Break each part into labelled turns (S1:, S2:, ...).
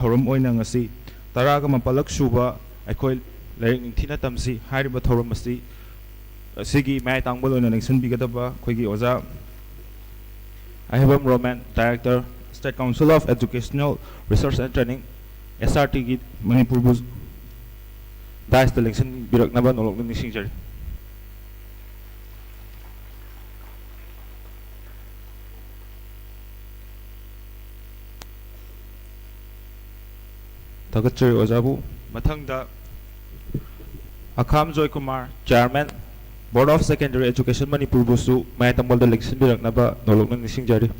S1: थौरम ओइना ngasi taraga mapalak suba akhoi laik ningthina tamsi hariba thauram asi sigi mai tangbol oina ningsan bigadaba khoigi oja Ahibam Roman, Director, State Council of Educational Research and Training, SRT gi Manipur bus das election birak naba nolok nising jari. Tagachari Ojabu, Mathangda Akham Joy Kumar, Chairman, Board of Secondary Education Manipur busu mai tambol da election birak naba nolok nising jari.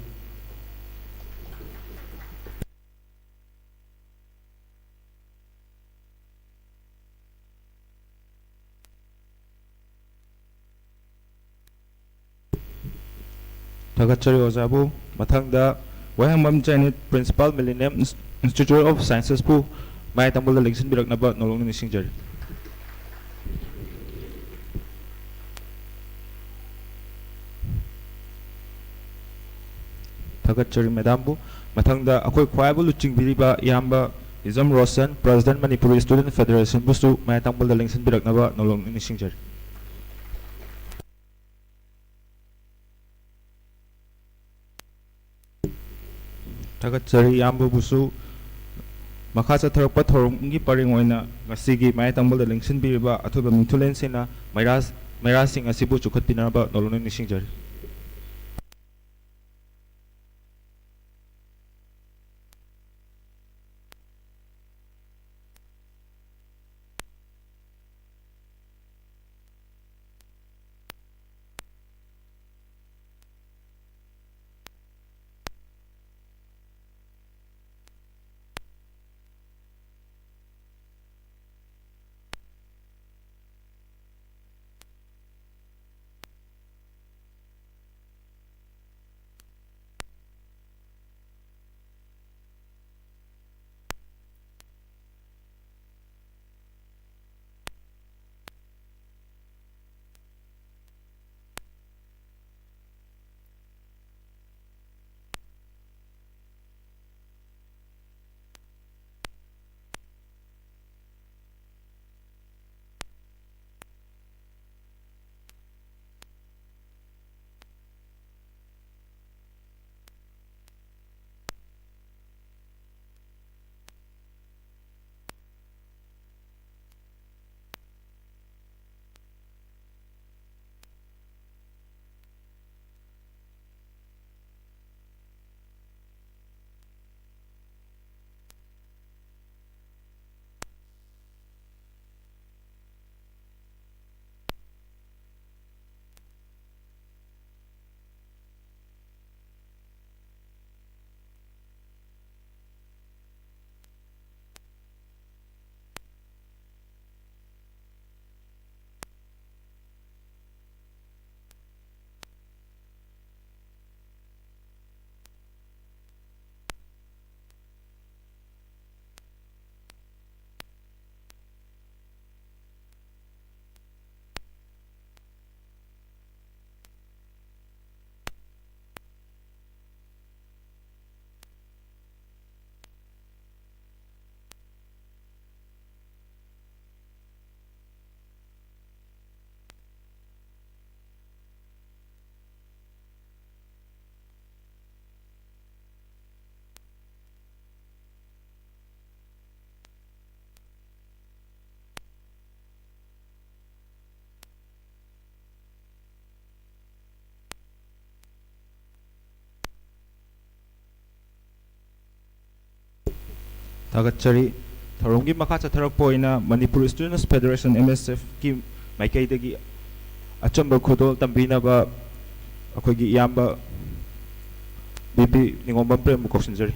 S1: Tagachari Ojabu, Mathangda Wahangmam Jainit Principal Millennium Institute of Sciences pu mai tambol da election birak naba nolok nising jari. Tagachari Madam bu Mathangda akoi khwaibu luching biriba yamba Izam Rosen President Manipuri Student Federation busu mai tambol da election birak naba nolok nising jari. Tagachari yamba busu Makasa tharakpa thorong gi paring oina ngasigi mai tambol da election biriba athuba mithulen sena Maira Singh asibu chukhat pinaba nolok nising jari. Tagachari Tharongi Makasa Tharakpoina Manipur Students Federation MSF ki Maikaidagi Achamba Kudol Tambinaba Akogi Yamba BP Ningomba Prem Mukoksinjari.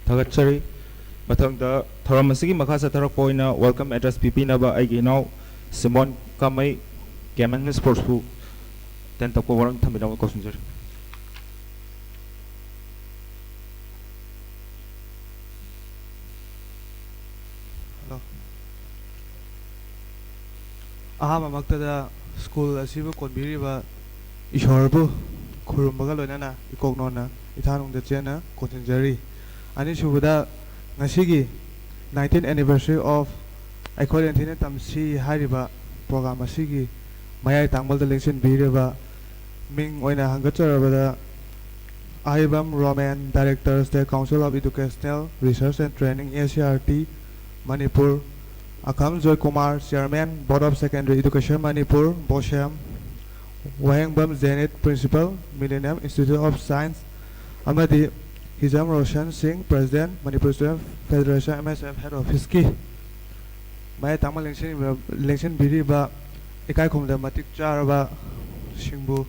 S1: Thagatsari, Matangda, Thoramasigi Makasa Tarapoina, welcome address Pipinaba, Aginao, Simon Kamai, Gaman Sports Pool, Tentapo Warren Tamino Cossenger.
S2: Ahama Maktada School Asibu Konbiriba Ishorbu Kurumbagalona, Ikognona, Itanung the Jena, Cotinjari. Anishuda Nashigi 19th anniversary of Ikolentina Tamsi Hariba program Asigi Maya Tambal the Lincoln Biriba Ming Wena Hangacha Ibam Roman Directors, the Council of Educational Research and Training ACRT Manipur. Akam Joy Kumar, Chairman, Board of Secondary Education Manipur, Bosham, Wahengbam Zenit, Principal, Millennium Institute of Science, Amadi, Hizam Roshan Singh, President, Manipur Student Federation, MSF, Head of Hiski. Maya Tamal Lincoln Biriba, Ikai Kum the Matik Jaraba, Shimbu,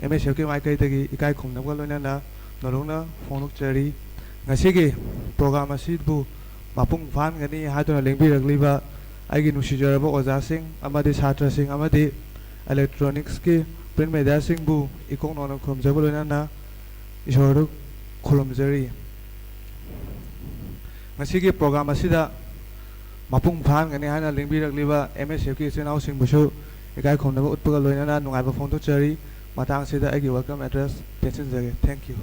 S2: MSF, Makai, Ikai Kum the Walona, Noruna, Fonuk Cherry, Nasigi, Program Asidbu. Mapung Fan Gani Hatuna Lingbi Ragliba Agi Nushijarabo Ozasing Amadi Satra Sing Amadi Electronics Ki Print Media Sing Bu Ikon on Kum Jabolana Ishoru Kulumzeri Masigi Program Asida Mapung Fan Gani Hana Lingbi Ragliba MSF Sin Housing Bushu Ikai Kondaba Utpuga Loina Nungaba Fondo Cherry Matang Sida Agi welcome address. Thank you.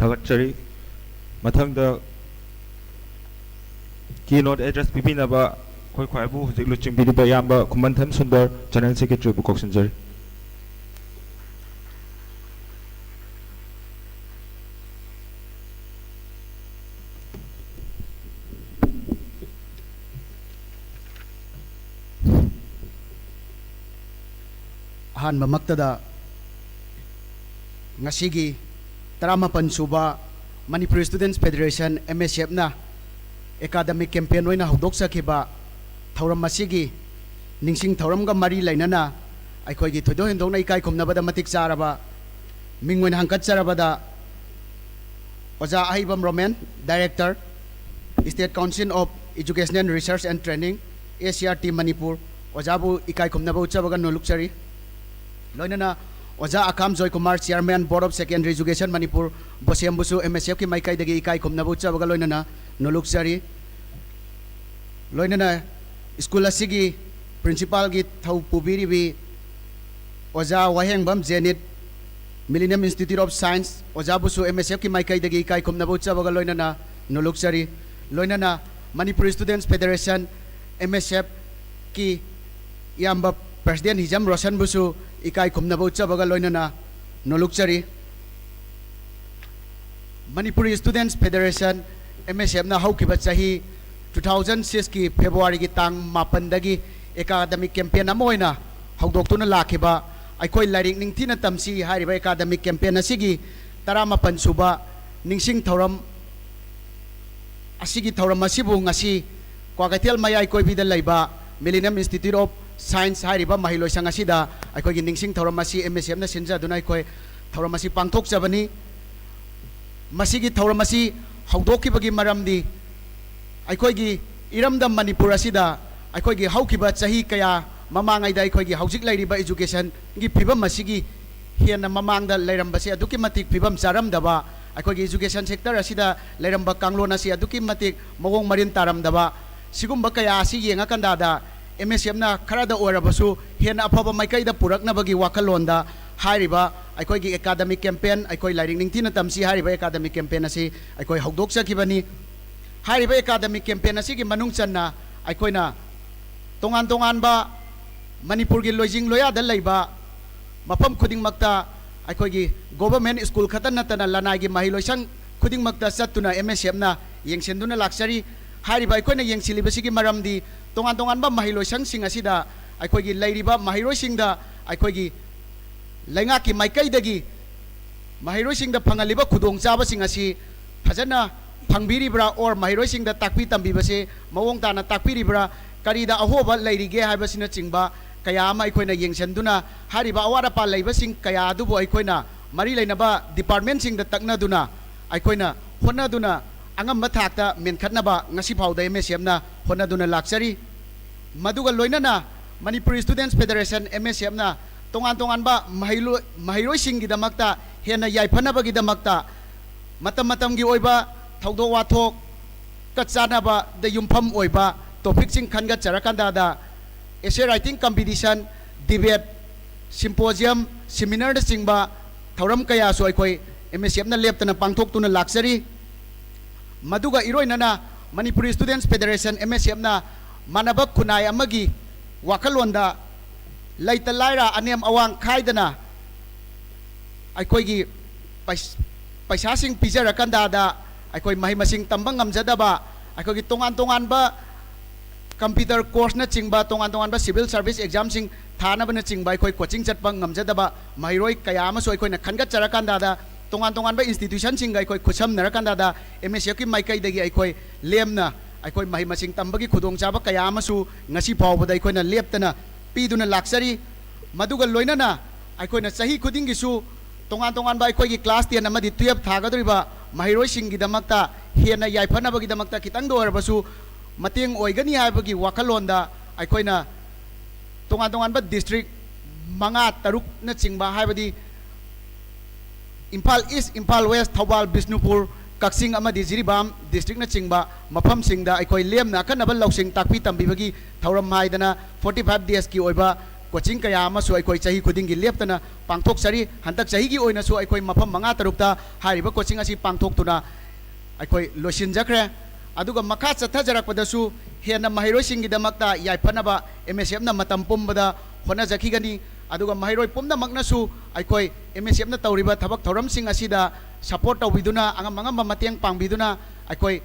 S1: Thagatsari, Matangda keynote address Pipinaba, Koibu, Luchim Bidiba Yamba, Kumantam Sundar, General Secretary Bukoksanjari.
S3: Han Mamaktada Ngasigi. Tarama Pansuba Manipur Students Federation MSF na academic campaign oina hodok sakiba thauram masigi ningsing thauram ga mari lainana aikoi gi thodo hendong na ikai khumnabada matik charaba mingwen hangkat charabada Oja Ahibam Roman Director State Council of Education and Research and Training ACRT Manipur Ojabu ikai khumnaba uchabaga noluksari loinana Oja Akam Joy Kumar, Chairman, Board of Secondary Education Manipur, Bosembusu, MSF Ki Maikai Dagi Ikai Kumnabucha Bagaloinana, Noluksari Loinana, School Asigi, Principal Git Tau Pubiribi, Oja Wahengbam Zenit, Millennium Institute of Science, Ojabusu, MSF Ki Maikai Dagi Ikai Kumnabucha Bagaloinana, Noluksari Loinana, Manipur Students Federation, MSF Ki Yamba President Hizam Roshan Busu, Ikai Kumnaba Uchabaga Loinana, Noluksari Manipuri Students Federation, MSF na Haukiba Sahi 2006 ki February ki tang mapandagi academic campaign amoina Haudoktuna Lakiba, Aikoi Liring Ningtina Tamsi, Hariba academic campaign Asigi, Tarama Pansuba, Ningsing Thoram Asigi Thoram Masibu Ngasi, Kwagatel Maya Aikoi Vida Laiba, Millennium Institute of Science Hariba Mahilo Sangasida, Aikoi Ningsing Thoramasi, MSF na Sinja Dunaikoi, Thoramasi Pangtok Sabani, Masigi Thoramasi, Haudoki Bagi Maramdi, Aikoi Iramdam Manipurasida, Aikoi Haukiba Sahi Kaya, Mamanga Daikoi Hausik Lady by Education, give Pibam Masigi, here na Mamanga Lerambasi, Adukimatic Pibam Saram Daba, Aikoi Education Sector Asida, Leramba Kanglona Sia, Dukimatic, Mawong Marin Taram Daba, Sigumba Kaya Si Yangakandada, MSF na Karada Orabasu, here na Papa Maikai da Purak na Bagi Wakalonda, Hariba, Aikoi academic campaign, Aikoi Liring Ningtina Tamsi, Hariba academic campaign Asi, Aikoi Haudoksa Kibani, Hariba academic campaign Asi, Manungsan na, Aikoi na Tongan ba, Manipur gi Loijing Loya da Laiba, Mapam Kuding Magta, Aikoi government school Katan na Tana Lanagi Mahiloisang Kuding Magta Satuna MSF na, Yang Senduna Luxury, Hariba Aikoi na Yang Silibasi Maramdi, Tongan ba Mahiloisang Singasida, Aikoi Lairiba Mahiloising da, Aikoi Langaki Maikai Dagi, Mahiloising da Pangaliba Kudong Zaba Singasi, Hazana Pangbiribra or Mahiloising da Takpi Tambibase, Mawong Tana Takpiribra, Karida Ahoba Lairige Habasina Chingba, kaya ama aikoina yengsanduna hariba awara pa leibasing kaya adubo aikoina mari leinaba department sing da taknaduna aikoina honaduna angam mathakta menkhatnaba ngasi phauda MSM na honaduna laksari maduga loinana Manipuri Students Federation MSM na tongan ba mahiroi sing gidamakta hena yaifanaba gidamakta matam gi oiba thaudo wathok katsanaba da yumpham oiba topic sing khanga charakanda da essay writing competition debate symposium seminar da singba thauram kaya so aikoi MSM na leptana pangthok tuna laksari maduga iroinana Manipuri Students Federation MSM na manaba khunai amagi wakalonda laita laira anem awang khaidana aikoigi paisa sing pijarakanda da aikoi mahi masing tambang ngamjadaba aikoigi tongan ba computer course na chingba tongan ba civil service exam sing thana ba na chingba aikoi coaching chatpa ngamjadaba mahiroi kaya ama so aikoi na khangat charakanda da tongan ba institution sing aikoi khucham narakanda da MSF ki maikai dagi aikoi lemna aikoi mahi masing tambagi khudong chaba kaya ama su ngasi phawbada aikoi na leptana piduna laksari maduga loinana aikoi na sahi khuding gi su tongan ba aikoi gi class 10 amadi 12 thagadriba mahiroi sing gi damakta hena yaifanaba gi damakta kitang do arbasu mateng oigani haibagi wakalonda aikoi na tongan ba district manga taruk na chingba haibadi Impal East Impal West Thawal Bisnupur Kaksing amadi Jiribam district na chingba mafam singda aikoi lemna kanaba lausing takpi tambibagi thauram haidana 45 days ki oiba coaching kaya ama so aikoi chahi khuding gi leptana pangthok sari hantak chahi gi oina so aikoi mafam manga tarukta hariba coaching asi pangthok tuna aikoi losin jakre aduga makha chathajarakpadasu hena mahiroi sing gi damakta yaifanaba MSF na matam pumbada hona jakhigani aduga mahiroi pumna maknasu aikoi MSF na tawriba thabak thoram sing asida support tawbiduna angam mateng pangbiduna aikoi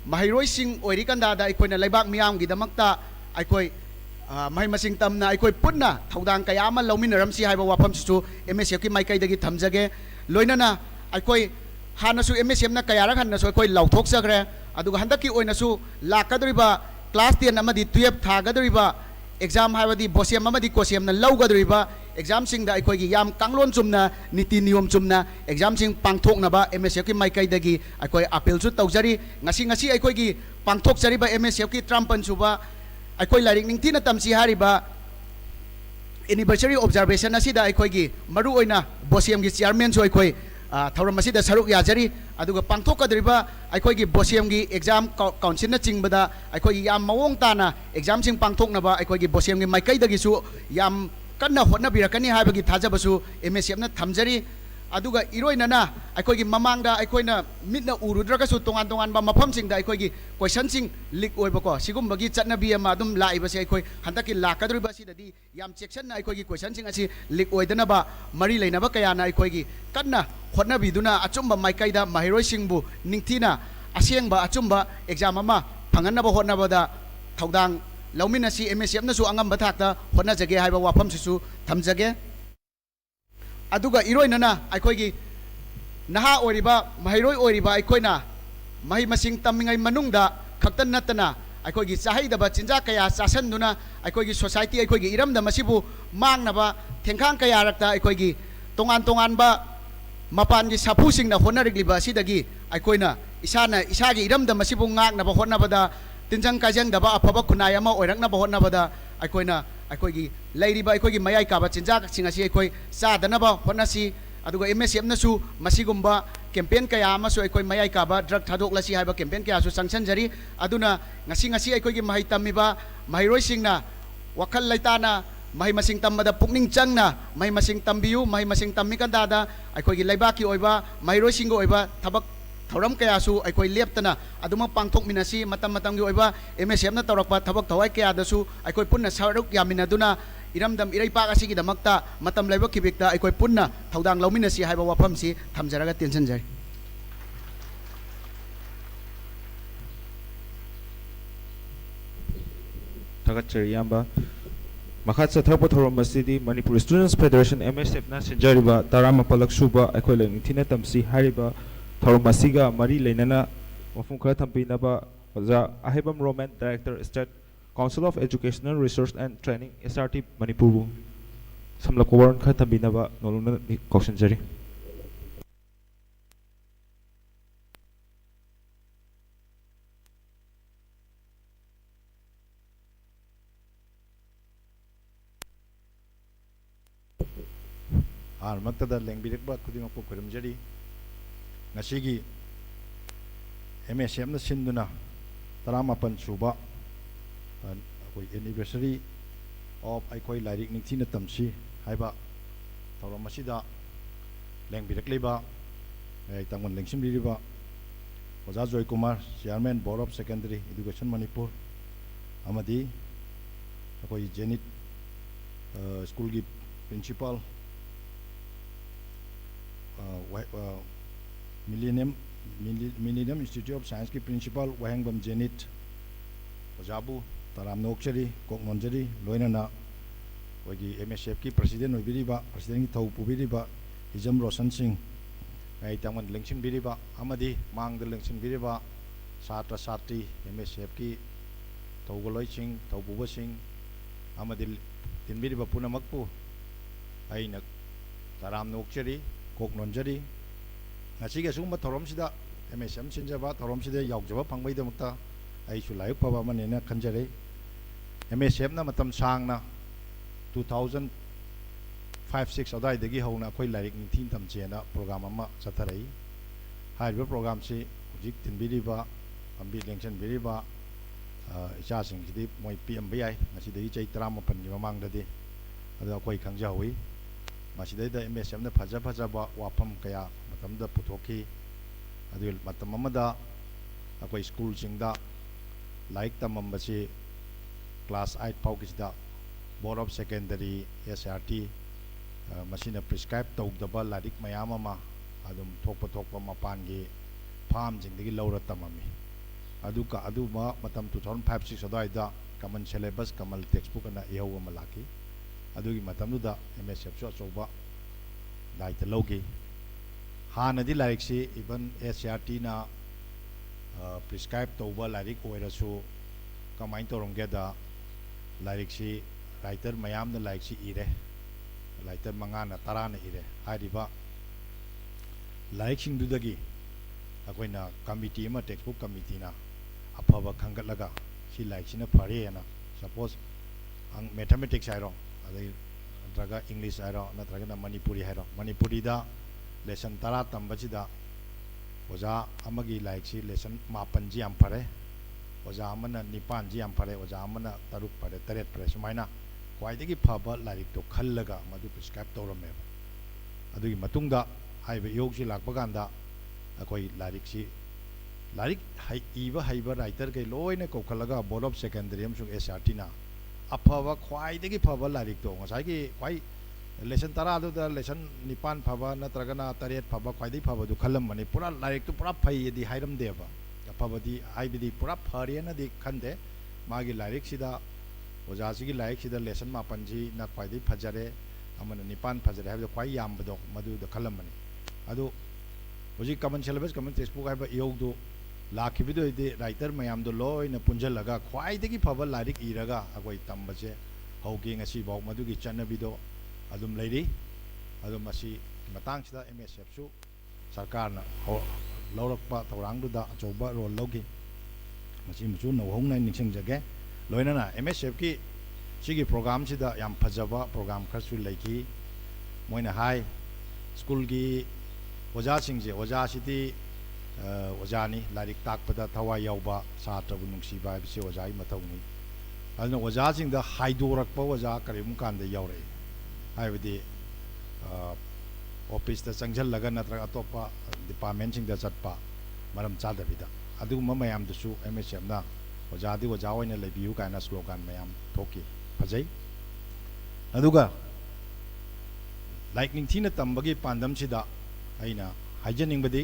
S3: mahiroi sing oirikanda da aikoi na laibak miyam gi damakta aikoi mahi masing tamna aikoi punna thaudang kaya ama lauminaram si haiba wafam su MSF ki maikai dagi thamjage loinana aikoi hanasu MSF na kaya rak hanasu aikoi lauthok sagre aduga handaki oinasu lakadriba class 10 amadi 12 thagadriba exam haibadi bosiam amadi kosiam na laugadriba exam sing da aikoi gi yam kanglon chumna niti niyom chumna exam sing pangthok na ba MSF ki maikai dagi aikoi appeal su tawjari ngasi aikoi gi pangthok jari ba MSF ki trampan suba aikoi larik ningtina tamsi hariba anniversary observation asida aikoi gi maru oina bosiam gi chairman so aikoi thauram asida saruk yajari aduga pangthok kadriba aikoi gi bosiam gi exam council na chingbada aikoi gi yam mawong tana exam sing pangthok na ba aikoi gi bosiam gi maikai dagi su yam kanna hotna birakani haibagi thajabasu MSF na thamjari aduga iroinana aikoi gi mamangda aikoi na mitna urudraga su tongan ba mafam sing da aikoi gi question sing leak oibako sigum bagi chatna bi ama dum laiba se aikoi handaki lakadriba si dadi yam section na aikoi gi question sing asi leak oidana ba mari leina ba kaya na aikoi gi kanna hotna biduna achumba maikai da mahiroi singbu ningthina asengba achumba exam ama phanganna ba hotna ba da thaudang lauminasi MSF na su angam bathakta hotna jage haiba wafam su thamjage aduga iroinana aikoi gi naha oriba mahiroi oriba aikoina mahi masing tamingai manungda khaktan natana aikoi gi chahaidaba chinja kaya chasanduna aikoi gi society aikoi gi iramda masibu mangnaba thengkhang kaya rakta aikoi gi tongan ba mapan gi sapu singna honarigliba sidagi aikoina isagi iramda masibu ngaknaba honnabada tinjang kajang daba afaba khunai ama oiraknaba honnabada aikoina aikoi gi lairiba aikoi gi mayai kaba chinja singasi aikoi chadanaba honnasi aduga MSF na su masigumba campaign kaya ama su aikoi mayai kaba drug thadoklasi haiba campaign kaya su sangsanjari aduna ngasi aikoi gi mahai tamiba mahiroi singna wakal laitana mahi masing tamada pukning changna mahi masing tambiu mahi masing tammikandada aikoi gi laibaki oiba mahiroi singo oiba thabak thauram kaya su aikoi leptana aduma pangthok minasi matam gi oiba MSF na tawrakpa thabak thawai kaya dasu aikoi punna saruk yaminaduna iramdam iraipak asigi damakta matam laiba kibikta aikoi punna thaudang lauminasi haiba wafam si thamjaraga tension jai
S1: Thagachari yamba makhatsa thakpa thorom masidi Manipur Students Federation MSF na sinjariba tarama palak suba aikoi lang thina tamsi hariba thorom masiga mari leinana wafum khara thampinaba oja ahibam roman director state Council of Educational Research and Training SRT Manipur samlap waran kha tabinaba noluna cautionary.
S4: Maktada lengbirikba kudingokpo kurimjari ngasigi MSM na sinduna taramapan suba akoi anniversary of aikoi lairik ningthina tamsi haiba thoram asida lengbirak leba ai tangon lengsim biriba Oja Joy Kumar Chairman Board of Secondary Education Manipur amadi akoi Zenit school gi principal Millennium Institute of Science की principal वहेंगबम Zenit ओजाबू तराम नोक्चरी कोकनोंजरी लोइनना वगी MSF की president ओइबिरिबा president की थौ पुबिरिबा हिजम रोशन सिंह आई तमन लेंसिन बिरिबा अमदी मांगद लेंसिन बिरिबा छात्र छात्री MSF की थौगलोय सिंह थौपुबा सिंह अमदी तिनबिरिबा पुनमकपु आइना तराम नोक्चरी कोकनोंजरी ngasiga sugma thoramsida MSM sinjaba thoramsida yaujaba phangbaidamukta aisu layuk phaba manena khanjare MSM na matam sangna 2005-6 adai dagi hauna khoi lairik ningthin tamchena program ama chatharai haiba program si hujik tinbiriba ambi lengchen biriba icha singidi moi PMB ai ngasidagi chai 38 gi mamangdadi adu khoi khangjawi masidai da MSM na phaja ba wafam kaya matamda puthokhi adul matamamada akoi school singda like tamambasi class 8 paukisda Board of Secondary SRT machine prescribe tawdaba ladik mayam ama adum thokpa mapangi farm jingdagi lawra tamami aduka aduma matam 2005-6 adaida common syllabus kamal textbook ana yaw malaki adugi matamduda MSF so achoba daita logi hanadi like si even SRT na prescribe tawba ladik oirasu kamain torongeda like si writer mayam na like si ire writer mangana tarana ire hariba like sing dudagi akoina committee ma textbook committee na apaba khangatlaga si like sina phare na suppose ang mathematics airo adai natraga English airo natraga na Manipuri airo Manipuri da lesson tara tambachida oja amagi like si lesson mapan ji am phare oja amana nipan ji am phare oja amana taruk phare taret phare sumaina kwaidagi phaba larik to khallaga madu prescribe tawrame adugi matungda haiba yogsi lakpa ganda akoi larik si larik iba haiba writer kai loina ko khalaga Board of Secondary amsung SRT na aphaba khwaidagi phaba larik to ngasai gi khwai lesson tara do da lesson nipan phaba natraga na taret phaba khwaidagi phaba du khallam mani pura larik to pura phai di hairam deba aphaba di aibidi pura phari na di khande magi larik sida oja sigi laik sida lesson mapanji na khwaidagi phajare amana nipan phajare haibdo khwai yambado madu da khallam mani adu hoji common syllabus common textbook haiba yogdu lakhibido ide writer mayam do loina punjalaga khwaidagi phaba larik iraga agoi tambaje haugi ngasi baw madugi chanabido adum leiri adum asi matang sida MSF su sarkarna lawrakpa thorang da achoba role logi masi muchu no hongnai ningsing jage loina na MSF ki sigi program sida yam phajaba program khasu leiki moina hai school gi oja singje oja sidi ojani larik takpada thawai yauba satrabu nungsiba bisi ojai mathauni aduna oja singda haidorakpa oja karim kanda yaure haibidi office da changjal laga natra atopa department singda chatpa maram chadabida aduguma mayam dusu MSM na oja di oja oina lebiu kaina slogan mayam thoki phajai aduga like ningthina tambagi pandam sida aina haijaning badi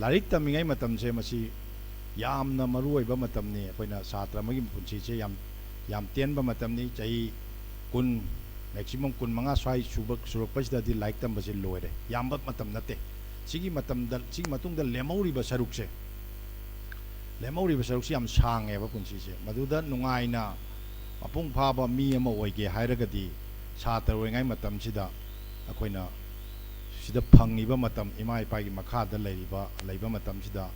S4: larik tamingai matam se masi yamna maruoiba matam ni akoina satra magi punchi che yam tenba matam ni chai kun maximum kun manga swai subak surupasida di like tam basi loire yamba matam nate sigi matam da sigi matung da lemauri ba saruk se ꯂꯦꯝꯍꯧꯔꯤꯕ ꯁꯔꯨꯛꯁꯤ ꯌꯥꯝ ꯁꯥꯡꯉꯦꯕ ꯄꯨꯟꯁꯤꯁꯦ ꯃꯗꯨꯗ ꯅꯨꯡꯉꯥꯏꯅ ꯃꯄꯨꯡ ꯐꯥꯕ ꯃꯤ ꯑꯃ ꯑꯣꯏꯒꯦ ꯍꯥꯏꯔꯒꯗꯤ ꯁꯥꯇ꯭ꯔ ꯑꯣꯏꯔꯤꯉꯩ ꯃꯇꯝꯁꯤꯗ ꯑꯩꯈꯣꯏꯅ ꯁꯤꯗ ꯐꯪꯉꯤꯕ ꯃꯇꯝ ꯏꯃꯥ ꯏꯄꯥꯒꯤ ꯃꯈꯥꯗ ꯂꯩꯕ ꯃꯇꯝꯁꯤꯗ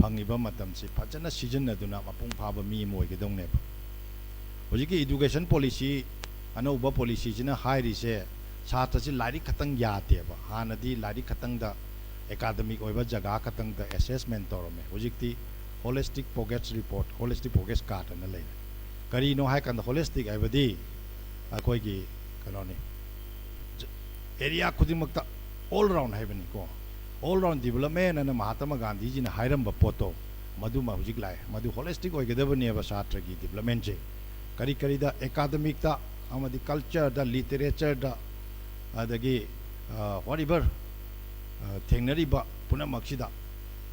S4: ꯐꯪꯉꯤꯕ ꯃꯇꯝꯁꯤ ꯐꯖꯅ ꯁꯤꯖꯤꯟꯅꯗꯨꯅ ꯃꯄꯨꯡ ꯐꯥꯕ ꯃꯤ ꯑꯃ ꯑꯣꯏꯒꯗꯧꯅꯦꯕ ꯍꯧꯖꯤꯛꯀꯤꯏꯗꯨꯀꯦꯁꯟ ꯄꯣꯂꯤꯁꯤ ꯑꯅꯧꯕ ꯄꯣꯂꯤꯁꯤꯁꯤꯅ ꯍꯥꯏꯔꯤꯁꯦ ꯁꯥꯇ꯭ꯔꯁꯤ ꯂꯥꯏꯔꯤꯛ ꯈꯛꯇꯪ ꯌꯥꯗꯦꯕ ꯍꯥꯟꯅꯗꯤ ꯂꯥꯏꯔꯤꯛ ꯈꯛꯇꯪꯗ ꯑꯦꯀꯥꯗꯃꯤꯛ ꯑꯣꯏꯕ ꯖꯒꯥ ꯈꯛꯇꯪꯗ ꯑꯦꯁꯦꯁꯃꯦꯟ ꯇꯧꯔꯝꯃꯦ ꯍꯧꯖꯤꯛꯇꯤ holistic progress report holistic progress card ꯑꯅ ꯂꯩꯔꯦ ꯀꯔꯤꯅꯣ ꯍꯥꯏ ꯀꯥꯟꯗ holistic ꯍꯥꯏꯕꯗꯤ ꯑꯩꯈꯣꯏꯒꯤ ꯀꯩꯅꯣꯅꯤ ꯑꯦꯔꯤꯌꯥ ꯈꯨꯗꯤꯡꯃꯛꯇ all round ꯍꯥꯏꯕꯅꯤꯀꯣ all round development ꯑꯅ ꯃꯍꯥꯇꯃꯥ ꯒꯥꯟꯙꯤꯖꯤꯅ ꯍꯥꯏꯔꯝꯕ ꯄꯣꯠꯇꯣ ꯃꯗꯨꯃ ꯍꯧꯖꯤꯛ ꯂꯥꯛꯑꯦ ꯃꯗꯨ holistic ꯑꯣꯏꯒꯗꯕꯅꯦꯕ ꯁꯥꯇ꯭ꯔꯒꯤ ꯗꯤꯕꯦꯂꯞꯃꯦꯟꯁꯦ ꯀꯔꯤꯗ ꯑꯦꯀꯥꯗꯃꯤꯛꯇ ꯑꯃꯗꯤ ꯀꯜꯆꯔꯗ ꯂꯤꯇꯔꯦꯆꯔꯗ ꯑꯗꯒꯤ whatever ꯊꯦꯡꯅꯔꯤꯕ ꯄꯨꯝꯅꯃꯛꯁꯤꯗ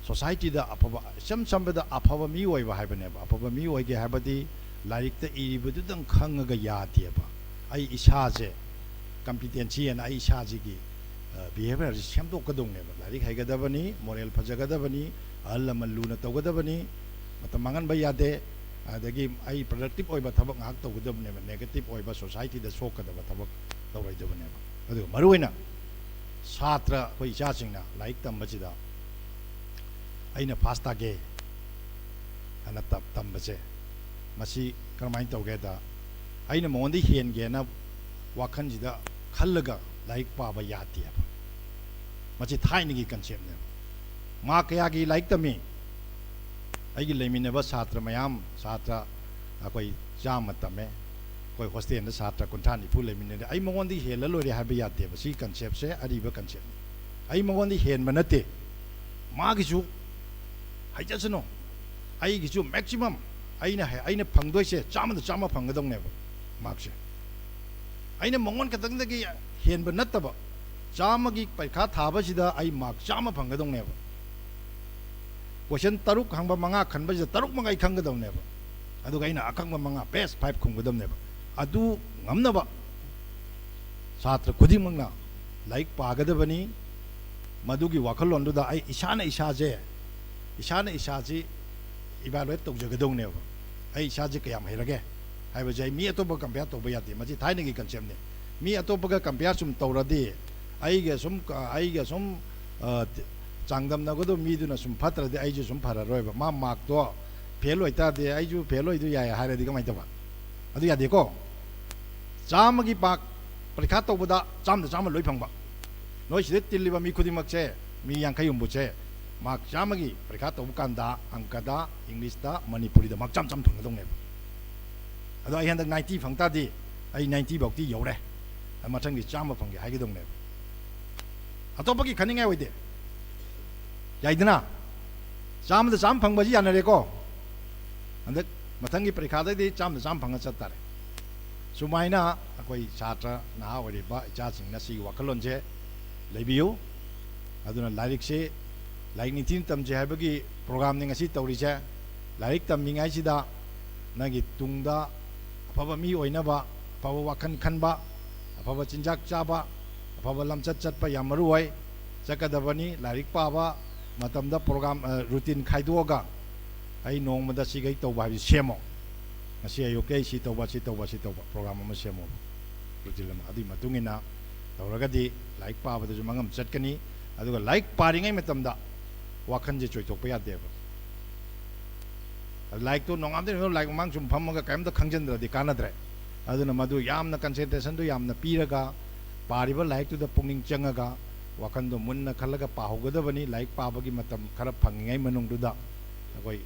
S4: ꯁꯣꯁꯥꯏꯇꯤꯗ ꯑꯐꯕ ꯏꯁꯝ ꯁꯝꯕꯗ ꯑꯐꯕ ꯃꯤ ꯑꯣꯏꯕ ꯍꯥꯏꯕꯅꯦꯕ ꯑꯐꯕ ꯃꯤ ꯑꯣꯏꯒꯦ ꯍꯥꯏꯕꯗꯤ ꯂꯥꯏꯔꯤꯛꯇ ꯏꯔꯤꯕꯗꯨꯗꯪ ꯈꯪꯉꯒ ꯌꯥꯗꯦꯕ ꯑꯩ ꯏꯁꯥꯁꯦ ꯀꯝꯄꯤꯇꯦꯟꯁꯤ ꯑꯅ ꯑꯩ ꯏꯁꯥꯁꯤꯒꯤ ꯕꯤꯍꯦꯕꯤꯌꯔꯁꯤ ꯁꯦꯝꯗꯣꯛꯀꯗꯧꯅꯦꯕ ꯂꯥꯏꯔꯤꯛ ꯍꯩꯒꯗꯕꯅꯤ ꯃꯣꯔꯦꯜ ꯐꯖꯒꯗꯕꯅꯤ ꯑꯍꯜ ꯂꯃꯟ ꯂꯨꯅ ꯇꯧꯒꯗꯕꯅꯤ ꯃꯇꯝ ꯃꯥꯡꯍꯟꯕ ꯌꯥꯗꯦ ꯑꯗꯒꯤ ꯑꯩ ꯄ꯭ꯔꯗꯛꯇꯤꯕ ꯑꯣꯏꯕ ꯊꯕꯛ ꯉꯥꯏꯍꯥꯛ ꯇꯧꯒꯗꯕꯅꯦꯕ ꯅꯦꯒꯦꯇꯤꯕ ꯑꯣꯏꯕ ꯁꯣꯁꯥꯏꯇꯤꯗ ꯁꯣꯛꯀꯗꯕ ꯊꯕꯛ ꯇꯧꯔꯣꯏꯗꯕꯅꯦꯕ ꯑꯗꯨꯒ ꯃꯔꯨꯑꯣꯏꯅ ꯁꯥꯇ꯭ꯔ ꯑꯩꯈꯣꯏ ꯏꯆꯥꯁꯤꯡꯅ ꯂꯥꯏꯔꯤꯛ ꯇꯝꯕꯁꯤꯗ ꯑꯩꯅ ꯐꯥꯁ ꯇꯥꯒꯦ ꯍꯥꯏꯅ ꯇꯝꯕꯁꯦ ꯃꯁꯤ ꯀꯔꯝꯍꯥꯏꯅ ꯇꯧꯒꯦꯗ ꯑꯩꯅ ꯃꯉꯣꯟꯗ ꯍꯦꯟꯒꯦꯅ ꯋꯥꯈꯜꯁꯤꯗ ꯈꯜꯂꯒ ꯂꯥꯏꯔꯤꯛ ꯄꯥꯕ ꯌꯥꯗꯦꯕ ꯃꯁꯤ ꯊꯥꯏꯅꯒꯤ ꯀꯟꯁꯦꯞꯅꯦꯕ ꯃꯥ ꯀꯌꯥꯒꯤ ꯂꯥꯏꯔꯤꯛ ꯇꯝꯃꯤ ꯑꯩꯒꯤ ꯂꯩꯃꯤꯟꯅꯕ ꯁꯥꯇ꯭ꯔ ꯃꯌꯥꯝ ꯁꯥꯇ꯭ꯔ ꯑꯩꯈꯣꯏ 100 ꯇꯝꯃꯦ ꯑꯩꯈꯣꯏ ꯍꯣꯁꯇꯦꯜꯗ ꯁꯥꯇ꯭ꯔ 30-40 ꯂꯩꯃꯤꯟꯅꯔꯦ ꯑꯩ ꯃꯉꯣꯟꯗꯒꯤ ꯍꯦꯜꯂ ꯂꯣꯏꯔꯦ ꯍꯥꯏꯕ ꯌꯥꯗꯦꯕ ꯁꯤ ꯀꯟꯁꯦꯞꯁꯦ ꯑꯔꯤꯕ ꯀꯟꯁꯦꯞꯅꯤ ꯑꯩ ꯃꯉꯣꯟꯗꯒꯤ ꯍꯦꯟꯕ ꯅꯠꯇꯦ 마기주 하이자스노 아이기주 맥시멈 아이나 방도이세 짜면도 짜마 방거동네버 막시 아이는 멍원 같은데기 현버 났다버 짜마기 빨가 타버시다 아이 막 짜마 방거동네버 고션 따룩 항바 망아 칸버지 따룩 망아 이 칸거동네버 아두 가이나 아캉바 망아 베스 파이프 콩거동네버 아두 남나버 사트 고딩망나 라이크 파거더버니 마두기 와클론도다 아이 이샤나 이샤제 이발로에 똑저거동네요 아이 이샤제 그야 해라게 하이버제 미 어토버 컴페어 또버 야데 마지 타이네기 컨셉네 미 어토버가 컴페어 좀 떠라디 아이게 좀 장담나고도 미드나 좀 파트라디 아이주 좀 팔아로요 마 막도 벨로 있다데 아이주 벨로이도 야야 하래디 그만 있다봐 아두 야데고 자마기 박 परीक्षा तौबदा चाम लोई फंगबा नोई सिदे तिल्लिबा मी खुदिमकसे मी यांखै उम्बुसे माक चामगी परीक्षा तौब कांदा अंकदा इंग्लिशदा मणिपुरीदा माक चाम फंगदोंने अदो आई हंदक 90 फंगतादी आई 90 बौती यौरे मथंगी चाम फंगे हाइगदोंने अतोपगी खनिंगाय ओइदे याइदना चाम फंगबजी यानरेको हंदक मथंगी परीक्षाददी चाम फंगा चतारे सुमाइना अखोई छात्र नहा ओरिबा इचासिंग नसी वखलोंजे लेबियु अदुना लाइरिक से लाइक निथिन तमजे हाइबगी प्रोग्राम ने ngasi तौरिसे लाइरिक तमनिंगाइ सिदा नगी तुंगदा अफबा मी ओइनाबा अफबा वखन खनबा अफबा चिंजाक चाबा अफबा लमचत चतपा याम मरुवै चकदबनी लाइरिक पाबा मतमदा प्रोग्राम रूटीन खाइदोगा आई नोंगमदा सिगै तौबा हाबि सेमो ngasi ayoke si tauba program ama semo rutilama adi matungina tauragadi like pa badu mangam chatkani aduga like paringai matamda wakhanje choitokpa yadeba like to nongamde no like mang sum phammaga kaimda khangjendradi kanadre aduna madu yamna concentration do yamna piraga pariba like to the pungning changaga wakhando munna khalaga pahogadabani like pabagi matam khara phangingai manungduda akoi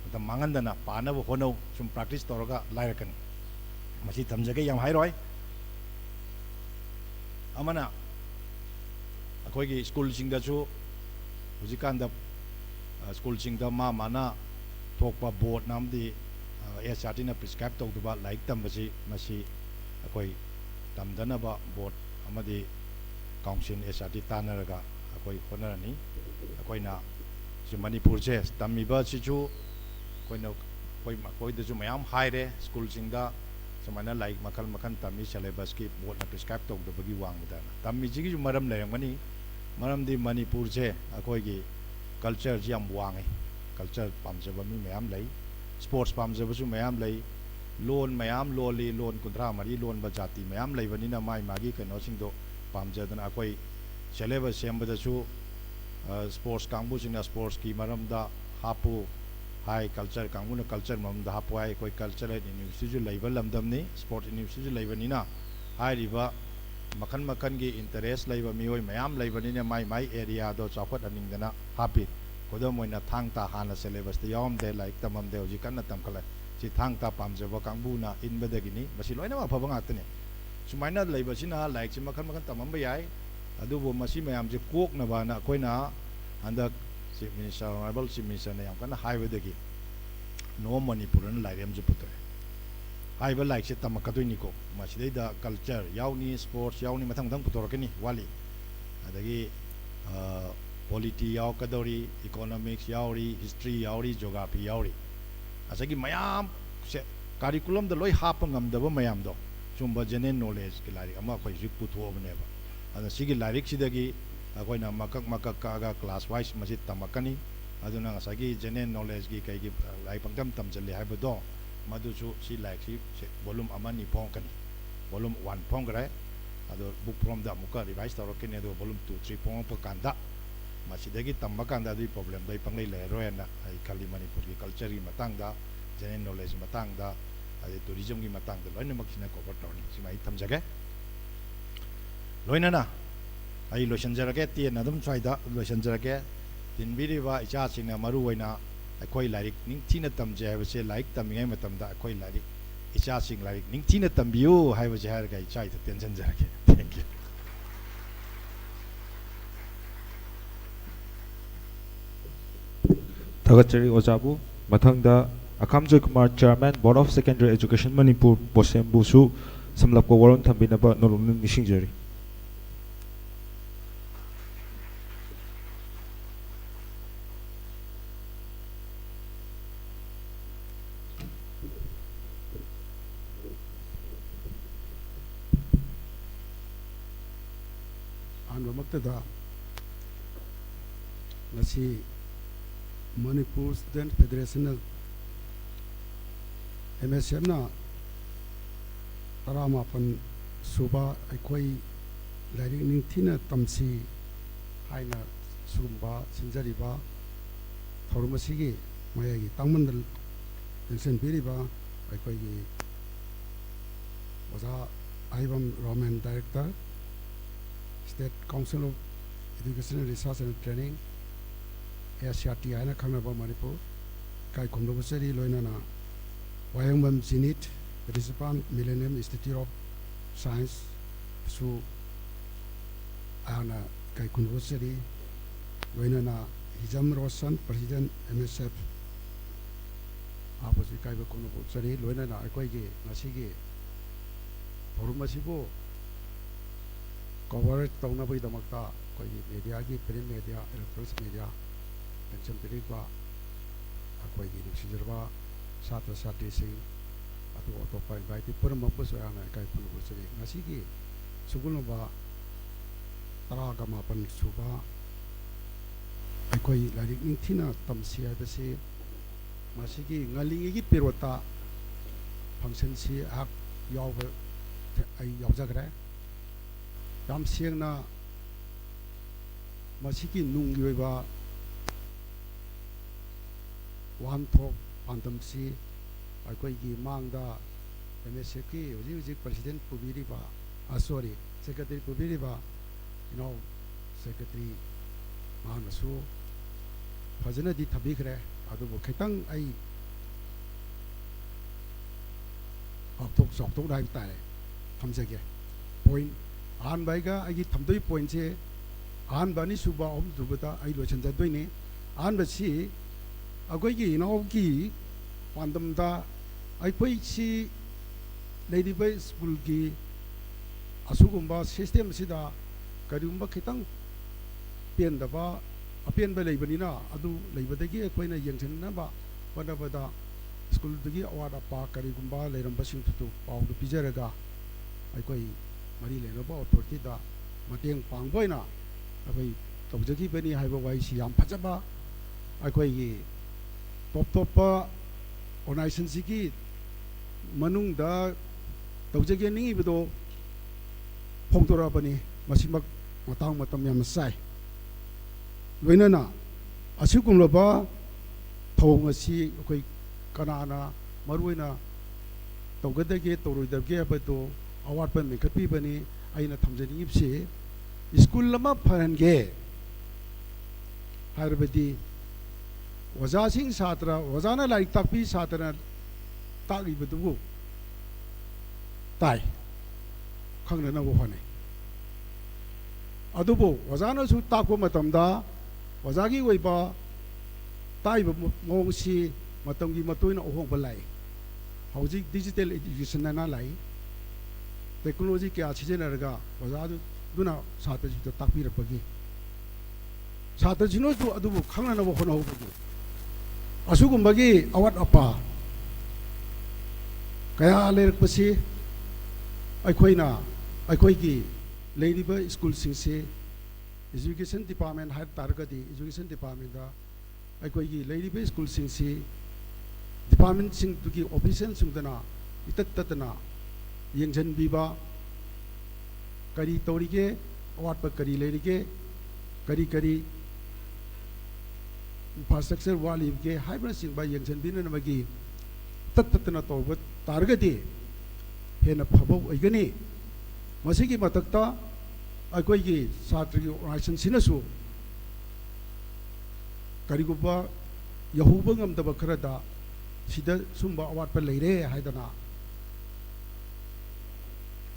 S4: ꯃꯇꯝ ꯃꯥꯡꯍꯟꯗꯅ ꯄꯥꯅꯕ ꯍꯣꯠꯅꯧ ꯁꯨꯝ practice ꯇꯧꯔꯒ ꯂꯥꯏꯔꯛꯀꯅꯤ ꯃꯁꯤ ꯊꯝꯖꯒꯦ ꯌꯥꯝ ꯍꯥꯏꯔꯣꯏ ꯑꯃꯅ ꯑꯩꯈꯣꯏꯒꯤ ꯁ꯭ꯀꯨꯜꯁꯤꯡꯗꯁꯨ ꯍꯧꯖꯤꯛꯀꯥꯟꯗ ꯁ꯭ꯀꯨꯜꯁꯤꯡꯗ ꯃꯥꯅ ꯊꯣꯛꯄ ꯕꯣꯔꯗ ꯑꯃꯗꯤ SRTꯅ ꯄ꯭ꯔꯤꯁꯀ꯭ꯔꯥꯏꯕ ꯇꯧꯗꯕ ꯂꯥꯏꯔꯤꯛ ꯇꯝꯕꯁꯤ ꯃꯁꯤ ꯑꯩꯈꯣꯏ ꯇꯝꯗꯅꯕ ꯕꯣꯔꯗ ꯑꯃꯗꯤ ꯀꯥꯎꯟꯁꯤꯜ SRT ꯇꯥꯟꯅꯔꯒ ꯑꯩꯈꯣꯏ ꯍꯣꯠꯅꯔꯅꯤ ꯑꯩꯈꯣꯏꯅ ꯃꯅꯤꯄꯨꯔꯁꯦ ꯇꯝꯃꯤꯕꯁꯤꯁꯨ ꯑꯩꯈꯣꯏꯗꯁꯨ ꯃꯌꯥꯝ ꯍꯥꯏꯔꯦ ꯁ꯭ꯀꯨꯜꯁꯤꯡꯗ ꯁꯨꯃꯥꯏꯅ ꯂꯥꯏꯔꯤꯛ ꯃꯈꯜ ꯇꯝꯃꯤ ꯁꯦꯂꯦꯕꯁꯀꯤ ꯕꯣꯔꯗꯅ ꯄ꯭ꯔꯤꯁꯀ꯭ꯔꯥꯏꯕ ꯇꯧꯗꯕꯒꯤ ꯋꯥꯡꯕꯗꯅ ꯇꯝꯃꯤꯁꯤꯒꯤꯁꯨ ꯃꯔꯝ ꯂꯩꯔꯝꯒꯅꯤ ꯃꯔꯝꯗꯤ ꯃꯅꯤꯄꯨꯔꯁꯦ ꯑꯩꯈꯣꯏꯒꯤ ꯀꯜꯆꯔꯁꯤ ꯌꯥꯝ ꯋꯥꯡꯉꯤ कल्चर पामजब मी मैम लई स्पोर्ट्स पामजबसु मैम लई लोन मैम लोली लोन कुंद्रा मरी लोन जाति मैम लेबनिना माई मागी कनोसिंग दो पामजदना अकोई सिलेबस सेमबदसु स्पोर्ट्स कांगबुसिना स्पोर्ट्स की मरमदा हापु हाई कल्चर कांगबुना कल्चर मरमदा हापु हाई कोई कल्चर यूनिवर्सिटी लेबल लमदमनी स्पोर्ट्स यूनिवर्सिटी लेबनिना हाइरिबा मखन मखन की इंटरेस्ट लेबा मियोय मैम लेबनिना माई माई एरिया दो चौखट अनिंगदना हापि खुदम मोइना थांग ता हाना सिलेबस द यावमदे लाइक तममदे होजि कन्ना तमखले si thang ta pamjaba kangbuna inbadagini masi loina ma phaba ngatane sumaina leibasina like si makhan makhan tamam ba yai adubo masi mayam je kok na ba na koina anda si minister honorable si minister na yam kana highway dagi no manipuran lairem je putre highway like si tamakadoi ni ko masi dei da culture yauni sports yauni mathang thang putorakani wali adagi polity yaw kadori economics yauri history yauri geography yauri asagi mayam se curriculum da loi hap ngam da ba mayam do chumba general knowledge ki lari ama khoi jik putho bne ba ana sigi lari sidagi akoina makak ka class wise majid tamakani aduna asagi general knowledge ki kai ki lai pangtam tamjali ha ba do madu chu si like si volume amani pong kani volume 1 pong gra ado book from da muka revise taro kene do volume 2 3 pong pa kanda masidagi tambakanda di problem dai pangai le roena ai kali manipur ki culture gi matang da general knowledge matang da ai tourism gi matang da loina maksina cover tawni simai thamjage loina na ai lotion jarage ti na dum chaida lotion jarage tin biri wa icha singna maru waina akoi lairik ning thina tamje ha se like tamingai matam da akoi lairik icha sing lairik ning thina tambiu ha ba je har ga icha ita tension jarage thank you
S1: Thagachari Ojabu, Mathangda Akamjoy Kumar Chairman Board of Secondary Education Manipur Bosembusu Samlapko Waron Thambinaba Nolong Nishingjari.
S5: Anwamaktada Nasi Manipur Student Federation MSM na Taramapan Suba Aikoi Lairik Ningthina Tamsi Haina Sumba Sinjariba Thorumasigi Mayagi Tangmandal Nation Biriba Aikoi Waza Ivan Roman Director State Council of Education Research and Training ASRT aina khangnaba Manipur kai khumdobasari loinana Wayangam Zenit participant Millennium Institute of Science su ana kai khumdobasari loinana Hijam Roshan President MSF aposi kai ba khumdobasari loinana akoi ge ngasigi forumasibo coverage tawnabai damakta koi media gi print media electronic media pension beriba akoi gi nuksijirba satra satri sing atu otopa invite permapu soyana kai punu seri ngasigi sugulba tara gama pan suba akoi larik ningthina tamsia bese masigi ngalingi gi pirota function si ak yaw ai yaw jagre yam siengna masigi nunggi ba one top pantamsi akoi gi mangda MSF ki uji president pubiri ba sorry secretary pubiri ba secretary manasu fajana di thabikre adu bo khetang ai oktok dai tare thamjage point an baiga ai thamdoi point che an bani suba om dubata ai lochen ja doine an ba si akoi gi ki pandamda akoi si lady boy school ki asugumba system sida karumba khitang pen da ba apen ba leibanina adu leibadagi akoina yengchenna ba pada school dagi awada pa karigumba leiramba sing tu paw du pijaraga akoi mari lenoba authority da mateng pangboina abai tawjagi bani haiba wai si yam phajaba akoi gi top top organization sigi manung da tawjage ningi bedo phongtora bani masimak matang matam yam sai loinana asugumloba thong asi koi kanana maruina tawgadage tawroidage bedo awat ban mekhapi bani aina thamjani ipse school lama pharange harbadi waza sing satra wazana laik takpi satra takri bedu tai khangna na bo hone adubo wazana su takpo matamda wazagi oiba tai ba mongsi matamgi matoina ohong balai hauji digital education na lai technology kya sijenaraga wazadu duna satra ji takpi rapagi satra jino tu adubo khangna na bo hono hobu asugumबगी awat apa kaya lerpasi aikoina aikoigi leiriba school singse education department har targadi education department da aikoigi leiriba school singse department sing tuki official sungdana itattatna yengjan biba kari torige awat pa kari leirige kari kari infrastructure wali ke hybrid sing ba yengchen bin na magi tattatna to but targati hena phabo igani masigi matakta akoi gi satri organization sinasu kariguba yahuba ngamdaba kharada sida sumba awat pa leire haidana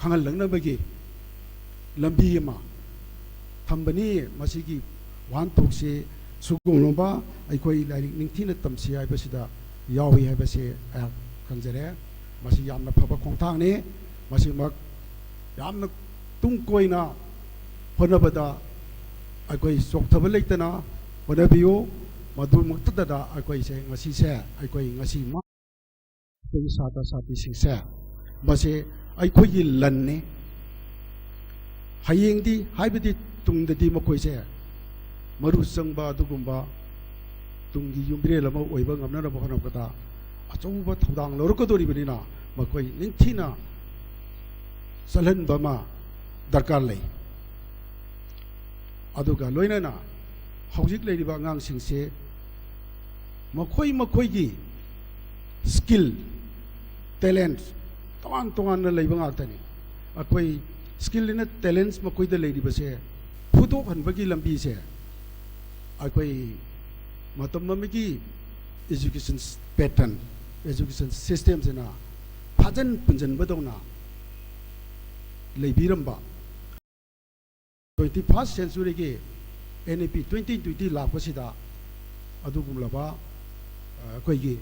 S5: khangal langna bagi lambi ma thambani masigi wan tokse sugumloba aikoi lairik ningthina tamsi haibasida yawi haibase kanjare masi yamna phaba khongthang ne masi mak yamna tungkoina honabada aikoi sokthaba leitana honabiyo madu muktada aikoi se ngasi se aikoi ngasi ma koi sata sati singse masi aikoi gi lanne hayengdi haibadi tungdadi makoi se maru sangba adugumba tungi yumbre lama oiba ngamna ba hona kata achouba thodang lorkodori benina makoi ningthina salhan bama darkar lei aduga loinana hojik leiriba ngang singse makoi gi skill talent tongan na leiba ngakani akoi skill ina talents makoi da leiriba se phuto hanbagi lambi se akoi matam mamiki education pattern education systems na phajan punjan badona leibiramba 21st century ke NAP 2020 lakpasida adugumlaba akoi gi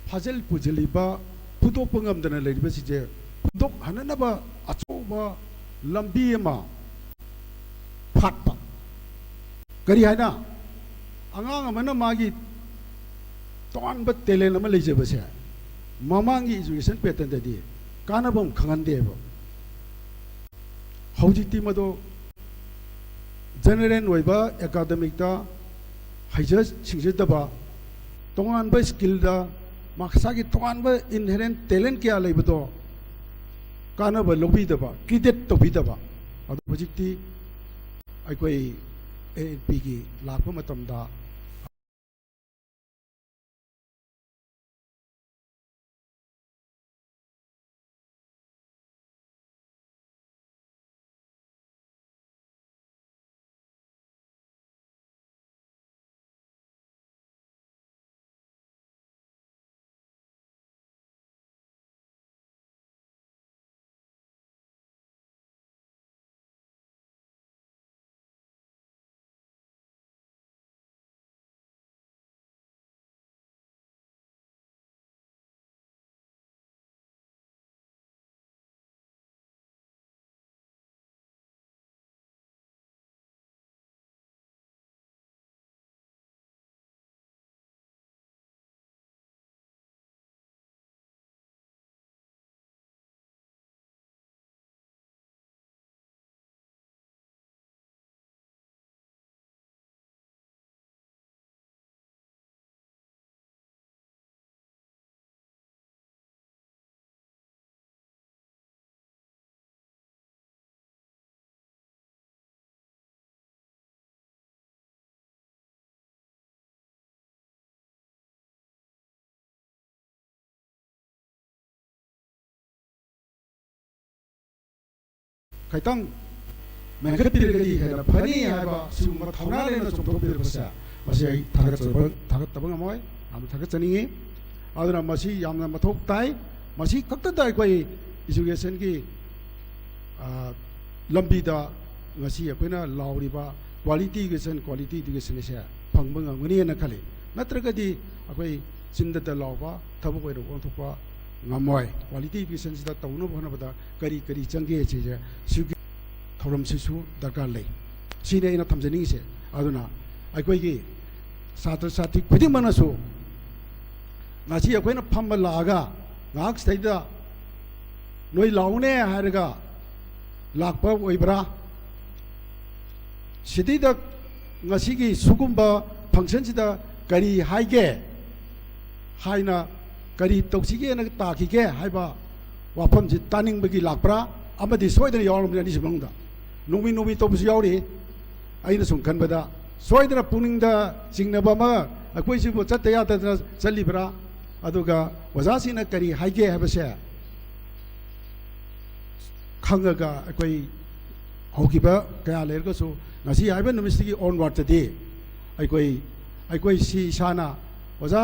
S5: phajal pujaliba phuto pangamdana leiriba sije phudok hananaba achoba lambi ma fatpa kari haina angang amana magi ton ba telen ama leje base mamangi education pattern dadi kanabam khangande ba hojiti mado general oiba academic da haija singjedaba tongan ba skill da maksagi tongan ba inherent talent kya leibado kanaba lobi daba credit to bidaba ado hojiti aikoi ANP ki lakpa matamda खैतंग मेंखत्पिरगदी Hena funny हाइबा सिगुम थौना लेना चोंथोकपिरबसा मसी आई थागतब ngमोय आम थागतचनिंगे अदुना मसी यामना मथोक ताई मसी खक्तदा अखोई education की लंबीदा ngasi akoina lauriba quality education se phangba ngamni na khale natragadi akoi chindata lawba thabuk oi ro thokpa ngamoi quality education sida tawno bhana bada kari change che je sugi thoram sisu darkar lei sine ina thamjani se aduna akoi gi satra sati khudi manasu ngasi akoina phamba laga ngak staida noi laune haraga lakpa oibra 시디다 ngasi기 수금바 펑션시다 가리 하이게 하이나 가리 똑시게나 따기게 하이바 와펌지 따닝በ기 락브라 아마디 소이드나 여러분들 니시봉다 노미 또부스 여리 아이나 송칸바다 소이드나 puning 징나바마 아코이시부 잣대야다 잘리브라 아두가 와자시나 가리 하이게 하버세 강가가 아코이 होगिबा कया लेरगसु ngasi haiba numistigi onward tadi aikoi si sana oza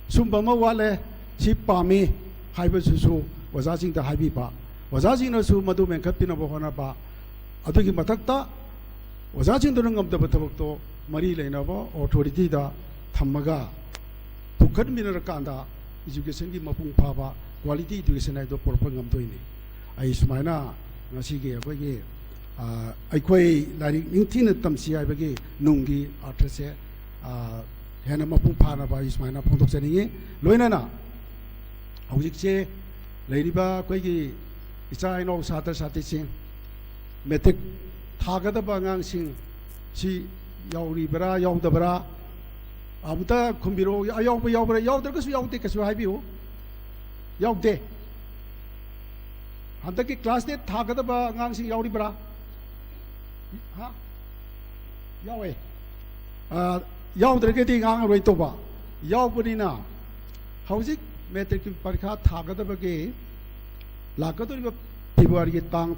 S5: sumbama wale si pami haiba su oza sing da haibi ba oza sing na su madu menkapina bo hona ba adugi matakta oza sing durang ngam da batabak to mari leina ba authority da thammaga pukhat minara kanda education gi mapung pha ba quality education ai do porpa ngam doini ai sumaina ngasi akogi aikoi lari ningthina tamsi aibagi nungi arthase hena mapung phana ba ismaina phondok chani loinana hojikse leiriba koigi icha ino sata sati sing metik thagada bangang sing si yauri bara yauda bara amuta khumbiro ayau bara yaudar kasu yaude kasu haibiu yaude 한덕기 클래스 때 타가다바 ngang 야우리브라 하 야웨 야우드르게디 ngang 로이토바 야우브리나 하우직 매트릭 परीक्षा 타가다바게 लाकदोरिबा फेब्रुवारी तांग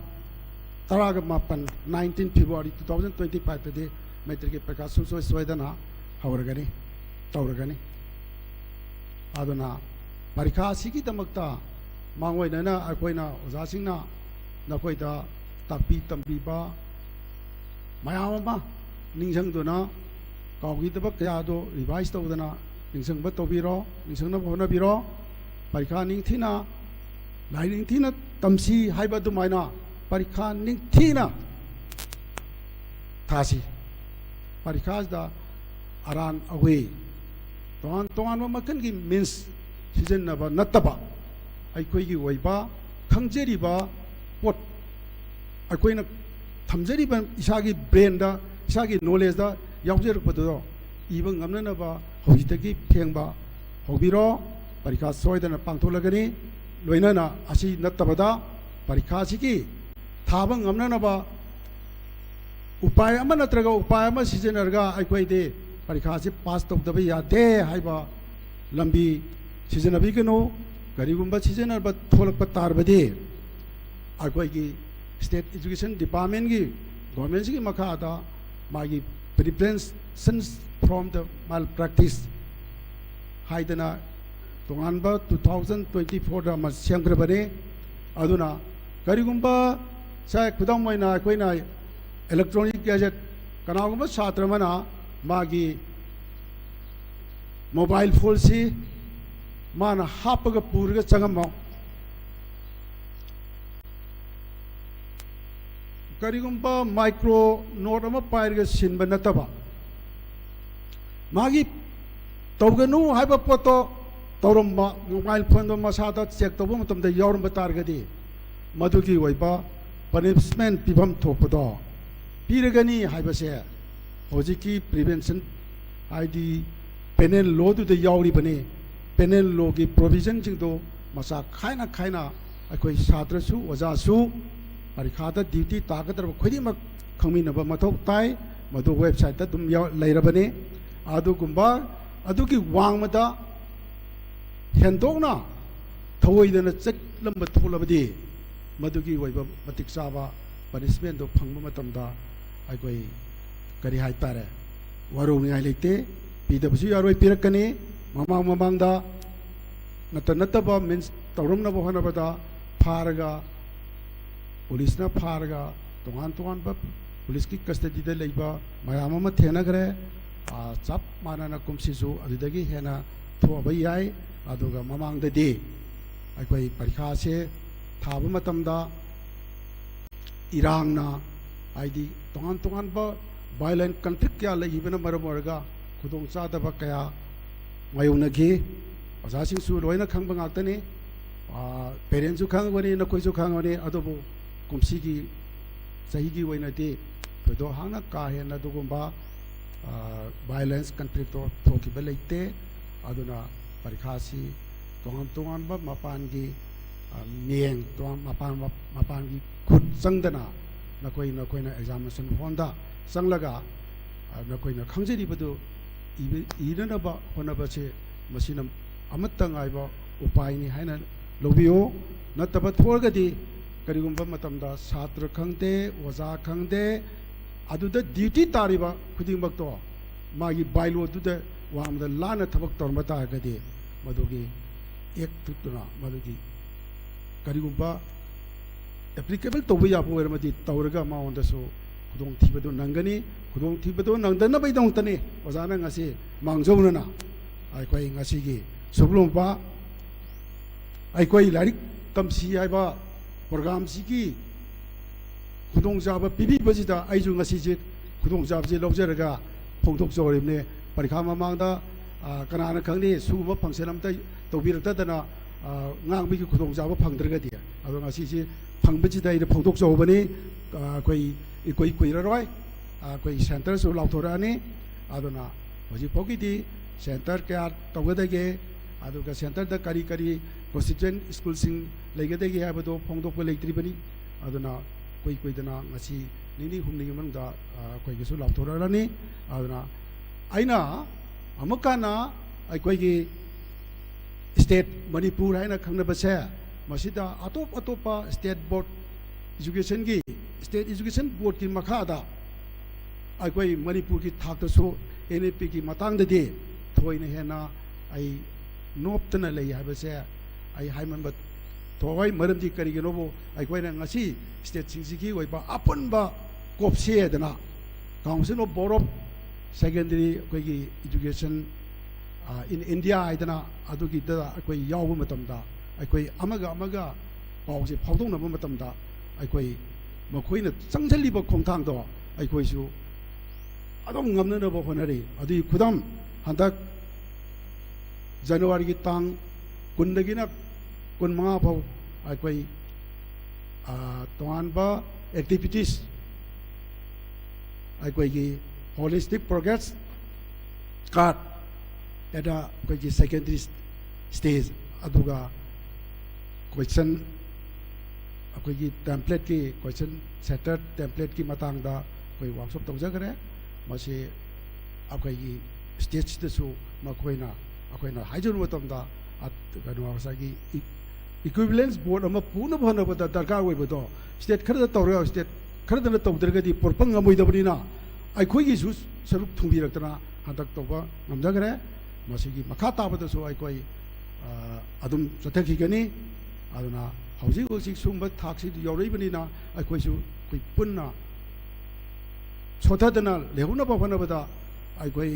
S5: तराग मापन 19 फेब्रुवारी 2025 तदे matric परीक्षा सोयदना हवरगनी तौरगनी आदुना परीक्षा सिगी दमकता मांगोइना अखोइना ओजासिंगना नखोइदा Tapi तंबीबा मयामा निंगसंगदुना काउगिदबा कयादो revise तौदना निंगसंगबा तौबिरो निंगसंगना होनाबिरो परीक्षा निंगथिना लाई निंगथिना तमसी हाइबा दुमाइना परीक्षा निंगथिना थासी परीक्षादा Aran away तोन मखन की means सिजनबा नत्तबा अखोई खंजरीब पोट अखोना थमजरीब इसागी ब्रेन इसागी नॉलेज यावजरपदो इब ngमनब हौजितगी फेंगबा हौबिरो परीक्षा सोयदना पांथोलगनी लोइनना असि नत्तबदा परीक्षा सिगी थाब ngमनब उपाय अमा नत्रगा उपाय अमा सिजनरगा अखोइदे परीक्षा से पास तौदब यादे हाइबा लंबी सिजनबीगनो करीगुंबा सिजनब थोलक तारबदे अखोइगी स्टेट एजुकेशन डिपार्टमेंट की गवर्नमेंट की मखादा मागी prevention from the malpractice हाइदना तोंगानबा 2024 दा सेंग्रबने अदुना करीगुंबा साय खुदमोइना अखोइना इलेक्ट्रॉनिक गैजेट कनागुंबा छात्रमना मागी मोबाइल फोन से माना हापग पूरग चंगमो करीगुंबा माइक्रो नोट अमा पाइरग सिनब नतबा मागी तौगनु हाइबा पोतो तौरम्बा मोबाइल फोन दो मसादा चेक तौब मतमदा यावरम तारगदी मधुगी वइबा पनिशमेंट पिभम थोपदो पीरगनी हाइबसे होजिकी प्रिवेंशन आईडी पेनल लॉ दु यावरी बने पेनल लॉ की प्रोविजन जिंदो मसा खाइना अखोई छात्रसु ओजासु परीक्षा ड्यूटी तागदर खुदिमक खंगमिनब मथौ ताई मधु वेबसाइट दुम लेरबने अदुगुंबा अदुगी वांगमदा हेंदोना थवइदना चक्लम थोलबदी मधुगी वैब मतिक चाबा पनिशमेंट दो फंग मतमदा अखोई करी हाई तारे वारोंगाई लेते पीदबसु यारोई पिरकनी ममांग ममांगदा नतबा मीन्स तौरमनब होनबदा फारगा पुलिसना फारगा तोंगान तोंगान पुलिस की कस्टडी दे लेबा मयाम अमा थेनगरे चप मानना कुमसिसु अदुदगी हेना थोबा याय अदुगा ममांगददी अखोई परीक्षा से थाब मतमदा इरांगना आईदी तोंगान तोंगान वायलेंट कंफ्लिक्ट क्या लेहिबना मरम ओरगा खुदोंग चादबा कया मायोनगी ओजासिंगसु लोइना खंगबा ngaktani पेरेंट्सु खंगबनी नकोइसु खंगबनी अदबो कुमसिगी सहीगी वइनादि थोदो हांगना का हेना दुगुंबा वायलेंस कंफ्लिक्ट थोकिबा लेते अदुना परीक्षासी तोंगान तोंगान बा मपानगी मियेंग तोंगान मपानगी खुद संगदना नकोइना एग्जामिनेशन होंदा संगलगा नकोइना खंगजरिबदु इननबा होनबसे मसिना अमत्तंग आइबा उपायनी हाइना लोबियो नतबा थोरगदी करिगुंबा मतमदा छात्र खंगदे ओजा खंगदे अदुदा ड्यूटी तारिबा खुदिंगबक्तो मागी बाइलो दुदा वामदा लाना थबक तोरमा तागदे मदुगी एक तुतुना मदुगी करिगुंबा एप्लीकेबल तोबा याबो ओरमदि तौरगा माउंदसो खुदोंग थिबदो नंगनी खुदोंग थिबदो नंदना बैदोंतने ओजाना ngasi मांगजौनना आइकोई ngasi gi सुबलुंपा आइकोई लारिक तमसी आइबा प्रोग्राम सिकी खुदोंजाबा पिबिबजिदा आइजु ngasi जे खुदोंजाबजे लौजरगा फोंदोकजोरिबने परीक्षा ममांगदा कनाना खंगनी सुगुबा फंक्शन अमता तौबिरतदना ngang खुदोंग जाब फंगद्रगदी अदो ngasi जे फंगबजिदा इ फोंदोकजोबनी कोई कुइररोय कोई सेंटर सु लाउथोरानी अदोना हजि फोगिदी सेंटर क्या तौगदगे अदुगा सेंटर द करी कॉन्स्टिट्यूएंट स्कूल सिंग लेगदगे हाबदो फोंदोक लेत्रिबनी अदुना कोइदना ngasi निनी हुमनी मनदा कोइगसु लाउथोरानी अदुना आइना अमकाना अकोइगी स्टेट मणिपुर हाइना खंगनबसे मसिदा अतोप स्टेट बोर्ड एजुकेशन की स्टेट एजुकेशन बोर्ड की मखादा अकोइ मणिपुर की थाकतसु एनएपी की मतंगददी थोइना हेना आई नोपतना लई हाबसे आई हाइमनबा थोय मरमदी करिगनोबो अकोइना ngasi स्टेट सिंगसिकी ओइबा अपनबा कोपसेदना council of board of secondary अकोइगी एजुकेशन इन इंडिया आइदना अदुगी दा अकोइ याव मतमदा अकोइ अमगा पाउसे फाउदोंनब मतमदा अकोइ मखोइना चंगजलिबा खोंथांदो अकोइसु अदम ngamnanaba honari adi khudam handak January की तांग कुंडगिना कुनमंगा भाव अकोइ तोंगानबा एक्टिविटीज अकोइगी होलिस्टिक प्रोग्रेस कार्ड एदा अकोइगी सेकेंडरी स्टेज अदुगा क्वेश्चन अकोइगी टेम्पलेट की क्वेश्चन सेटर टेम्पलेट की मतंगदा कोई वर्कशॉप तौजगरे मसे अकोइगी स्टेज दसु मखोइना अकोइना हाइजन मतमदा कनवासागी इक्विवेलेंस बोर्ड अमा पुना भनबदा दरकार ओइबदो स्टेट खरदा तौरा स्टेट खरदना तौदरगदी पोरपंग अमोइदबनिना अखोइगी सु सरुक थुंबिरक्तना हदक तौबा नमजगरे मसिगी मखा ताबदसु अखोइ अदुम चथखिगनी अदुना हौजिक हौजिक सुंबा थाक्सि यौरैबनिना अखोइसु कोइ पुन्ना सोथदना लेहुनबा भनबदा अखोइ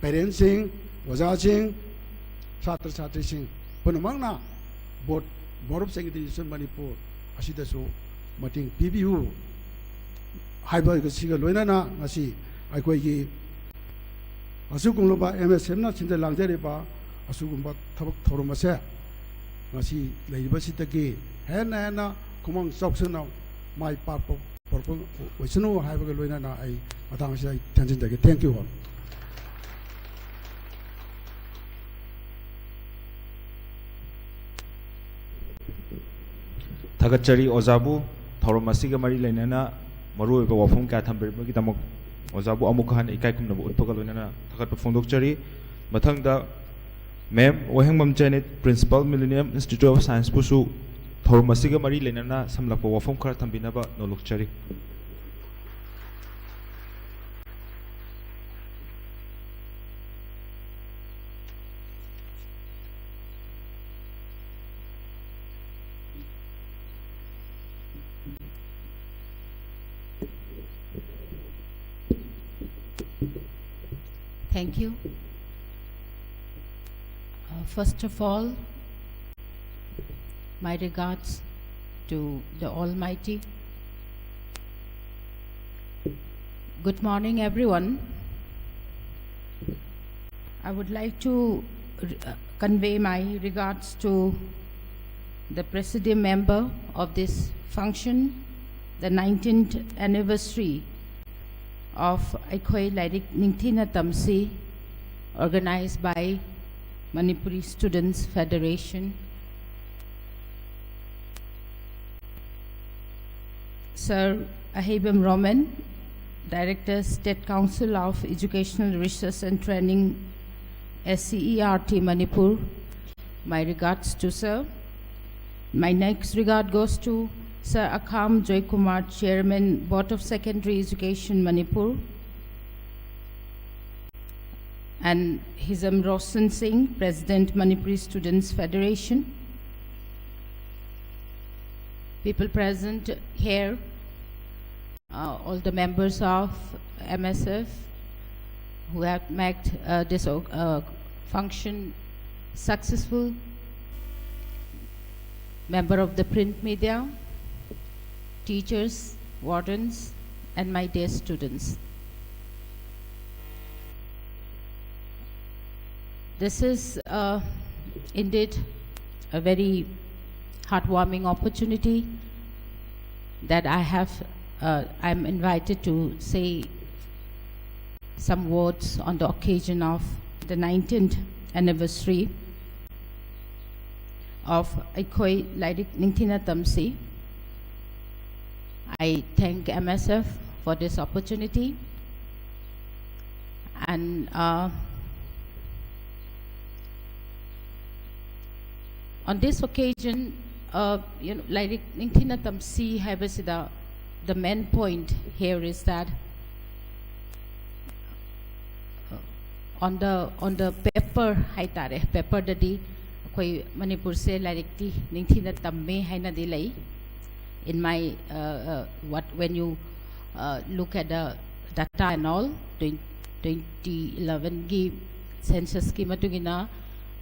S5: पेरेंट्स सिंग ओजासिंग छात्र छात्री सिंह पुनमंगना बोर्ड ऑफ सेकेंडरी मणिपुर असिदसु मटिंग पीबीयू हाइबगसिगा लोइनाना ngasi अखोइगी असुगुंलबा एमएसएम ना सिंदे लांजरेबा असुगुंबा थबक थोरमसे ngasi लेइबसितगी हेना कुमंग चौक्सना माइ पापो परपो वसनु हाइबगा लोइनाना आई मतांगसे थेंजिनदगे थैंक यू ऑल
S1: थागतचरी ओजाबु थौरम असिगा मरी लेनाना मरुओइबा वाफम क्या थंबिरबगिदमक ओजाबु अमुक हन इकाइकुमनबु उत्पगा लोइनाना थागत फोंदोकचरी मथंगदा मैम ओहेंगमम चैनित principal Millennium Institute of Science पुसु ꯊꯧꯔꯝ ꯑꯁꯤꯒ ꯃꯔꯤ ꯂꯩꯅꯅ ꯁꯝꯂꯛꯄ ꯋꯥꯐꯝ ꯈꯔ ꯊꯝꯕꯤꯅꯕ ꯅꯣꯜꯂꯨꯛꯆꯔꯤ꯫
S6: Thank you. First of all, my regards to the Almighty. Good morning, everyone. I would like to convey my regards to the Presidium member of this function, the 19th anniversary of Aikoi Lairik Ningthina Tamsi, organized by Manipuri Students Federation. Sir Ahibam Roman, Director, State Council of Educational Research and Training, SCERT Manipur. My regards to Sir. My next regard goes to Sir Akam Joy Kumar, Chairman, Board of Secondary Education, Manipur, and Hizam Rosen Singh, President, Manipuri Students Federation. People present here, all the members of MSF who have made this function successful, member of the print media, teachers, wardens, and my dear students. This is indeed a very heartwarming opportunity that I'm invited to say some words on the occasion of the 19th anniversary of Aikoi Lairik Ningthina Tamsi. I thank MSF for this opportunity, and on this occasion, Lairik Ningthina Tamsi habasida, the main point here is that on the paper haitare paper dadi koi Manipur se Lairik ti Ningthina tamme haina dilai. In my when you look at the data and all, 2011 gi census ki matugina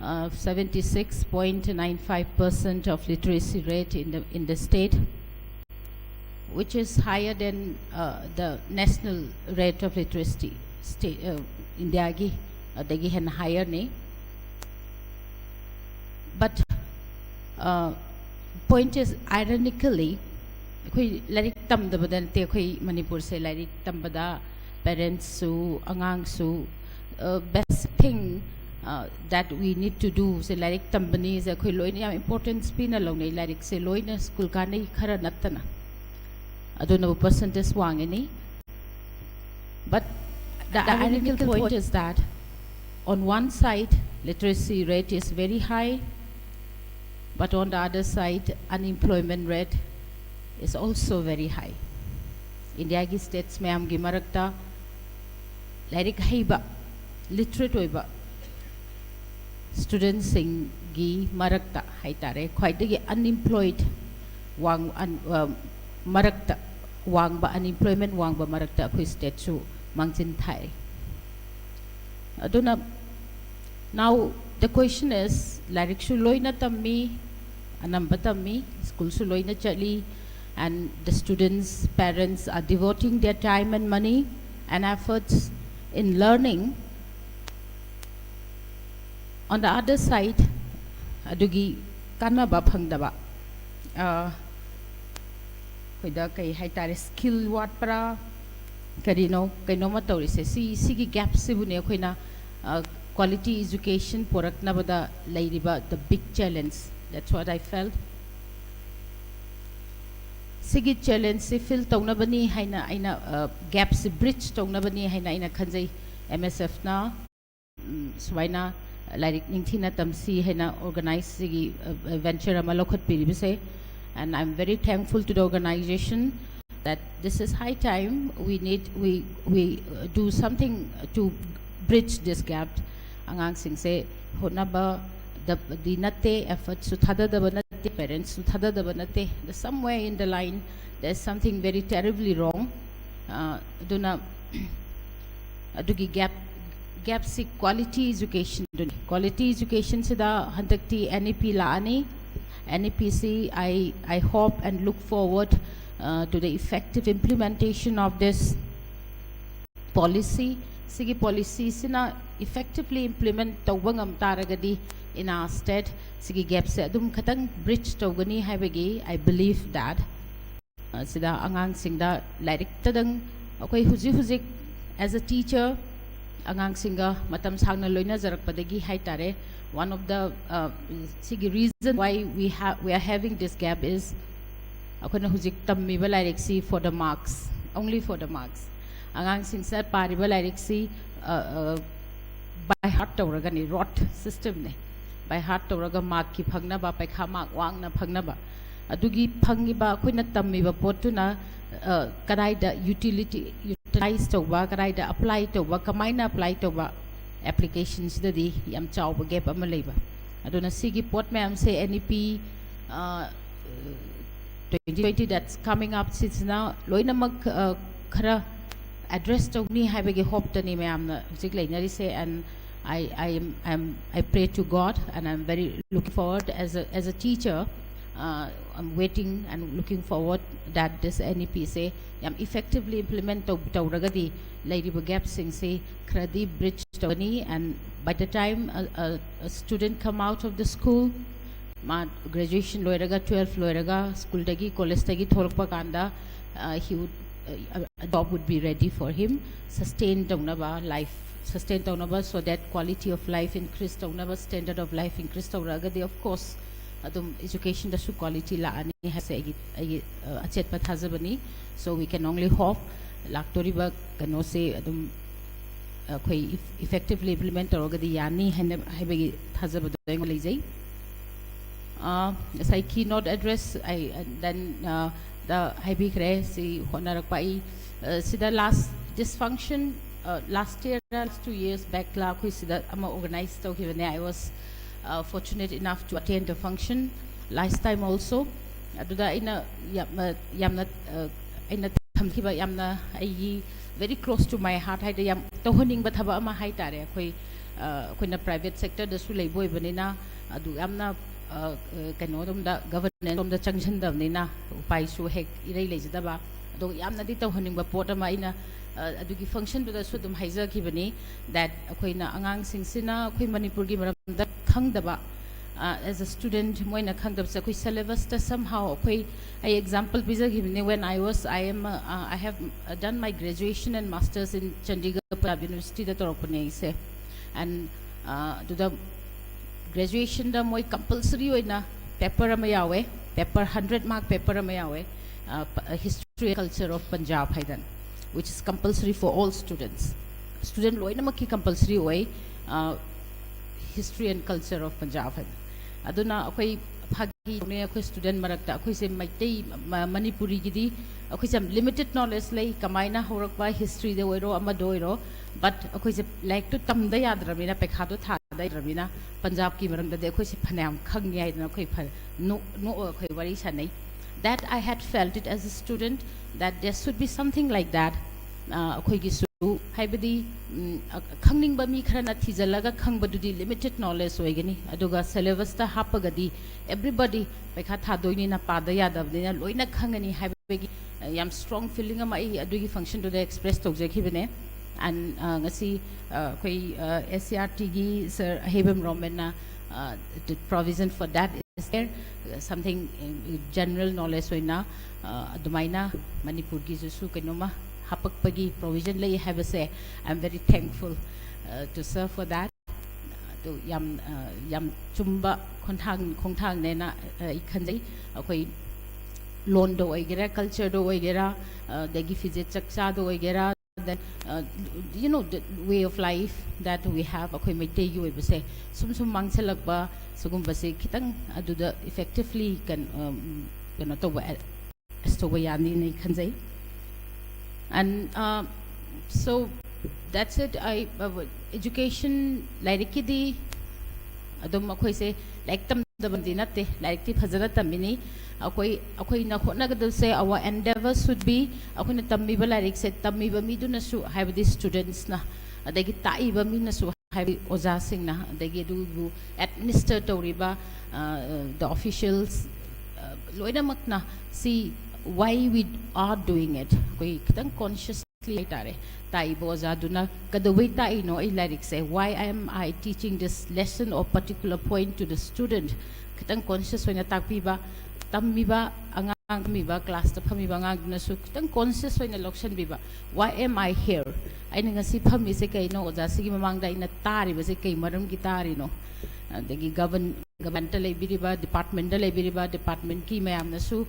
S6: 76.95% of literacy rate in the state, which is higher than the national rate of literacy state India gi dagi hen higher ne. But point is, ironically, koi Lairik tamdabada te koi Manipur se Lairik tambada parents su angang su best thing that we need to do se Lairik tambani is koi loina yam importance pina longnei Lairik se loina school ka nei khara nattana aduna percentage wangeni. But the ironical point is that on one side literacy rate is very high, but on the other side unemployment rate is also very high. India ki states mein amgi marakta Lairik haiba literate oiba students sing gi marakta haitare khwaidagi unemployed wang marakta wangba unemployment wangba marakta akhui state su mangchin thai. Aduna now the question is, Lairik su loina tammi anamba tammi school su loina chali, and the students parents are devoting their time and money and efforts in learning. On the other side, adugi kanaba phangdaba koida kai haitare skill wat para karino kaino ma tawrise si gap sibune koina quality education porakna bada lairiba the big challenge. That's what I felt. Sigi challenge se fill tawna bani haina aina gap se bridge tawna bani haina aina khanjai MSF na swaina Lairik Ningthina Tamsi haina organize sigi venture ama lokhat piribise and I'm very thankful to the organization that this is high time we do something to bridge this gap. Angang sing se honaba the nate effort su thada da banate parents su thada da banate. Somewhere in the line there's something very terribly wrong. Duna adugi gap si quality education se da handakti NEP laani. NEPC, I hope and look forward to the effective implementation of this policy. Sige policy sina effectively implement tawangam taragadi in our state. Sige gap se adum katang bridge tawgani haibagi. I believe that sida angang singda like tadang okay huzik as a teacher angang singa matam sangna loina zarak padagi hai tare. One of the reason why we are having this gap is akona huzik tammi ba like si for the marks, only for the marks. Angang sing sa pariba like si by heart tawraga ni rot system ne by heart tawraga mark ki phagna ba paikha mark wang na phagna ba adugi phangi ba akoina tammi ba potuna kadai da utilize tawba kadai da apply tawba kamaina apply tawba applications dadi yam chawba gap ama leiba aduna sigi pot ma'am say NEP 2020 that's coming up since now loina mag khara address tawni haibagi hope tani ma'am na hujik leinari say and I pray to God and I'm very looking forward as a teacher. I'm waiting and looking forward that this NEP say effectively implement tawragadi lady gap sing say kradi bridge tawni, and by the time a student come out of the school ma graduation loiraga 12 loiraga school dagi college dagi thorpa kanda he would a job would be ready for him, sustain tawnaba life, sustain tawnaba so that quality of life increase tawnaba, standard of life increase tawragadi. Of course adum education da su quality la ani has achet pathazabani, so we can only hope laktori ba kano se adum koi effectively implement tawragadi yani haibagi thazabado leijai. As I keynote address then the haibig re si honarak pai si the last dysfunction last year, last 2 years back la koi si the ama organized to given I was fortunate enough to attend the function last time also. Aduda ina yamna ina thamkiba yamna ai very close to my heart. Hai yam tohoning bathaba ama hai tare koi na private sector da su leiboi banina adu yamna kano dum da government dum da changchan dam nina upai su hek irei lejadaba ado yamna di tohoning ba pot ama ina adugi function da su dum haiza kibani that akoina angang singsina akoi manipur gi maram da khangdaba as a student moina khangdab sa koi syllabus ta somehow akoi I example biza gibni when I have done my graduation and masters in Chandigarh Punjab University da toropane se, and to the graduation da moi compulsory oina paper ama yawe paper 100 mark paper ama yawe history and culture of Punjab haidan, which is compulsory for all students. Student loina maki compulsory oi history and culture of Punjab haidan. Aduna akoi phagi ne akoi student marakta akoi se maitai manipuri gidi akoi sam limited knowledge lei kamaina horakwa history de oiro ama doiro, but akoi se like to tamda yadramina pekha to tha dai Punjab ki maram de akoi se phanam khang yai na akoi no akoi wari sanai. That I had felt it as a student that there should be something like that. Akoi gi su haibadi khangning ba mi khara na thijalaga khangbadudi limited knowledge oigani aduga syllabus ta hapagadi everybody pekha thadoini na pada yadabni na loina khangani haibagi yam strong feeling ama adugi function to the express tawjekibene. And ngasi koi SCRT gi sir Hebam Romana the provision for that is there, something general knowledge oina adumaina Manipur gi su kanoma hapakpagi provision lay have a say. I'm very thankful to serve for that. To yam chumba khongthang ne na ikhanjai akoi loan do oigera culture do oigera degi fije chakcha do oigera, then you know the way of life that we have akoi maitei gi oibase sum mangselakba sugum base kitang aduda effectively can kano tawba tawba yani nei khanjai. And so that's it. I education like di adum akhoi se like tam dabandi natte like ti phajana tamini akhoi na khona gadal se our endeavor should be akhoi na tammi ba like se tammi ba mi du na su have the students na adagi tai ba mi na su have oja sing na adagi du bu administer toriba the officials loina mak na see why we are doing it koi kitang consciously tare tai boza duna kadawai tai no I like say why am I teaching this lesson or particular point to the student kitang conscious when takpi ba tammi ba angang mi ba class ta phami ba ngang na su kitang conscious when election bi ba why am I here ai nga si phami se kai no oja sigi mamang dai na tari ba se kai maram ki tari no degi governmental ibiriba departmental ibiriba department ki mayam na su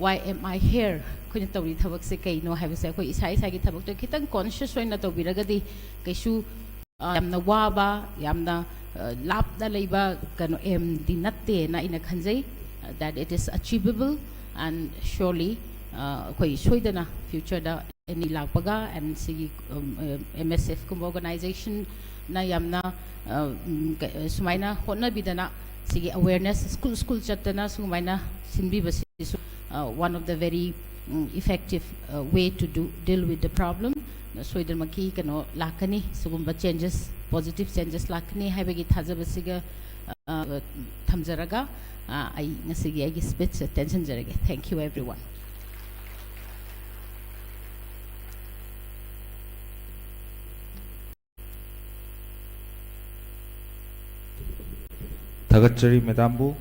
S6: why am I here kun tawri thabak se kai no have se ko isai sai ki thabak to kitang conscious when na to biragadi kaisu yamna waba yamna lap da leiba kano em dinatte na ina khanjai that it is achievable and surely koi soidana future da any lakpaga and sigi MSF kum organization na yamna sumaina honna bidana sigi awareness school chatana sumaina sinbi basi one of the very effective way to deal with the problem soidan maki kano lakani sugumba changes positive changes lakani haibagi thajabasiga thamjaraga ai ngasigi ai speech attention jarage. Thank you everyone.
S1: Thagachari Madambu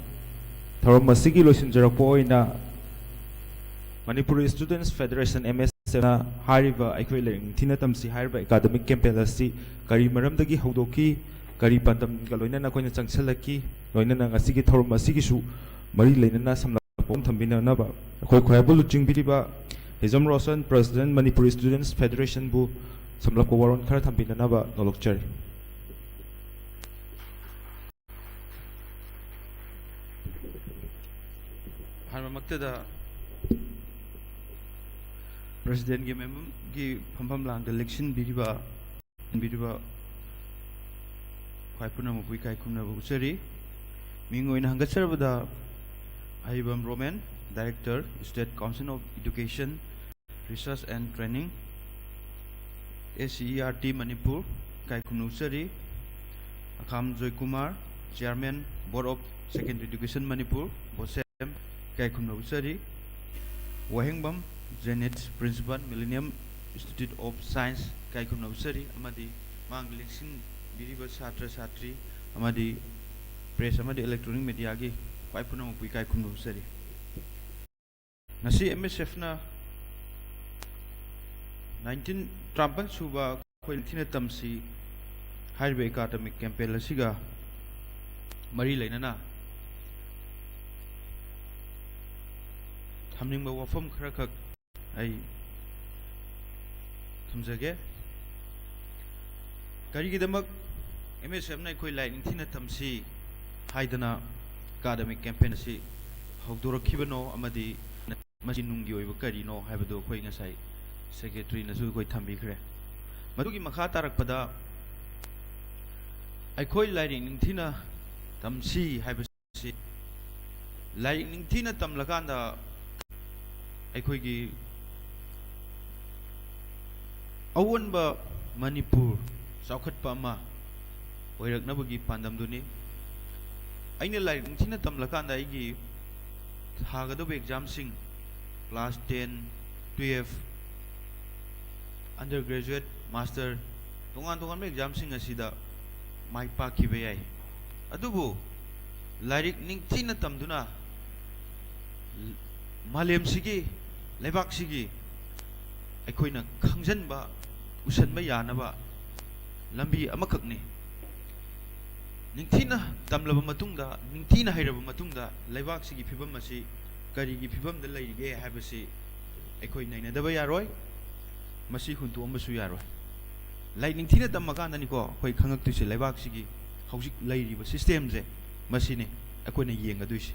S1: Thorom Masigi Losinjarako oina Manipuri Students Federation MSF na hariba aikoi leng thinatam si hariba academic campaign asi kari maramdagi haudoki kari pandam ga loinana koina changsalaki loinana ngasigi thorom asigi su mari leinana samlapom thambina na ba khoi khoyabul jingbiriba Hizam Rosan President Manipuri Students Federation bu samlapo waron khara thambina na ba nolokchari.
S7: Harma maktada President के member की फंफम लांग election बिरिबा खाइपुना मुपुई खाइकुना बुचरी मिंगोइन हंगचर बदा Ayubam Roman Director State Council of Education Research and Training ACERT Manipur kaikunu chari Akham Joy Kumar Chairman Board of Secondary Education Manipur Bosem kaikunu chari Wahengbam Janet Principal Millennium Institute of Science kaikunu chari amadi mang election biriba chatra chatri amadi press amadi electronic media gi kwai puna mu kai kunu sari nasi MSF na 19 trampan suba khoi thina tamsi haibe academic campaign lasiga mari leinana thamning ba wafam khara khak ai thamjage kari gidamak MSF na khoi lai thina tamsi haidana academic campaign asi haudorakibano amadi majinungi oiba karino haibado khoi ngasai secretary nasu khoi thambikre madugi makha tarakpada ai khoi lairing ningthina tamsi haibasi lairing ningthina tamlakanda ai khoi gi awonba Manipur saukhatpa ama oiraknabagi pandamduni aina lairing thina tamlakanda aigi thagadabe exam sing class 10 12 undergraduate master tongan exam sing asida mai pa kibe ai adubu lairik ning thina tamduna malem sigi lebak sigi aikoina khangjanba usanba yanaba lambi amakakni ningthina tamlaba matungda ningthina hairaba matungda leibak sigi phibam asi karigi phibam da leirige habasi ekoi naina daba yaroi masi huntu ambasu yaroi lai ningthina tamaka nani ko koi khangak tuise leibak sigi haujik leiriba system je masine ekoi na yenga duise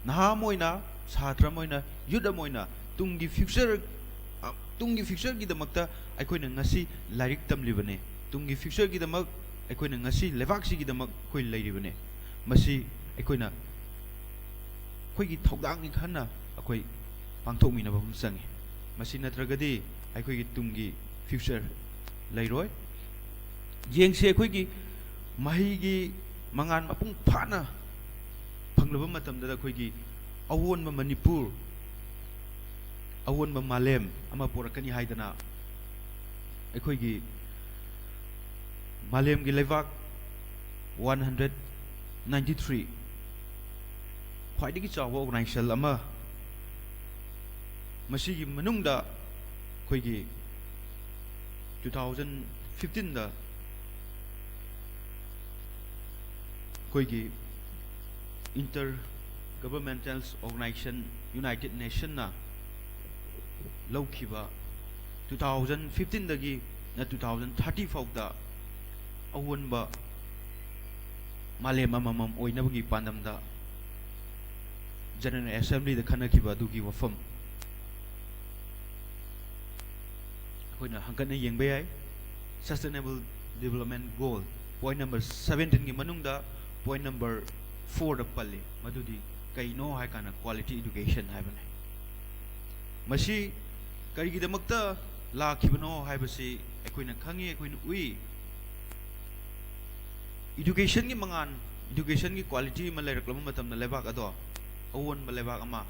S7: naha moina Sartre Moina युद्ध Moina Tungi future की दमकता अखोइना ngasi lyric तमलिबने Tungi future की दमक अखोइना ngasi लेवाक्सी की दमक कोई लेरिबने मसी अखोइना अखोइगी थौदांगनि खन्ना अखोइ पांथोकमिनबा हम संगे मसी नत्रगदि अखोइगी Tungi future लेरोय येंगसे अखोइगी महिगी मंगान मपुंग फाना फंगलबा मतमदा अखोइगी अवोनबा मणिपुर अवोनबा मालेम अमा पोरकनी हाइदना अखोइगी मालेम की लेवाक 193 ख्वाइदगी चाव ऑर्गेनाइजेशन अमा मसीगी मनुंगदा अखोइगी 2015 दा अखोइगी intergovernmental organization united nation ना लौखिबा 2015 दगी ना 2030 फाउदा अवनबा मालेम अममम ओइनबगी पांदमदा जनरल असेंबली द खनखिबा दुगी वफम अखोइना हंगना येंबे याय sustainable development goal point number 17 की मनुंगदा पॉइंट नंबर 4 द पल्ले मदुदी कइनो हाय काना क्वालिटी एजुकेशन हायबने मसी करिगिदमक्ता लाखिबनो हायबसी अखोइना खंगी अखोइना उई एजुकेशन की मंगान एजुकेशन की क्वालिटी में लेरक्लम मतमना लेबाक अदो अवोन लेबाक अमा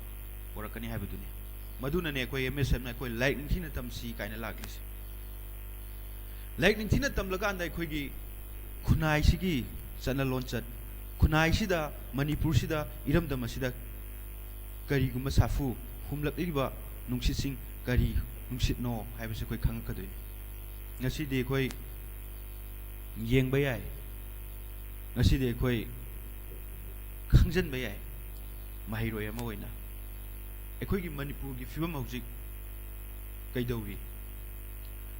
S7: ओरकनी हायबदुनी मदुनने अखोइ एमएसएम ना अखोइ लाइक निथिना तमसी काइना लागिसे लाइक निथिना तमलगांदा अखोइगी खुनाइसिगी चना लोंचत खुनाइसिदा मणिपुर सिदा इरमदमसिदा करिगुम साफु हुमलकलिबा नुंसिसिंग करी नुंसित नो हायबसे अखोइ खंगकदोय ngasi अखोइ येंबा याय ngasi अखोइ खंजनबा याय महिरोय अमा ओइना अखोइगी मणिपुर की फिबम हौजिक कैदौरी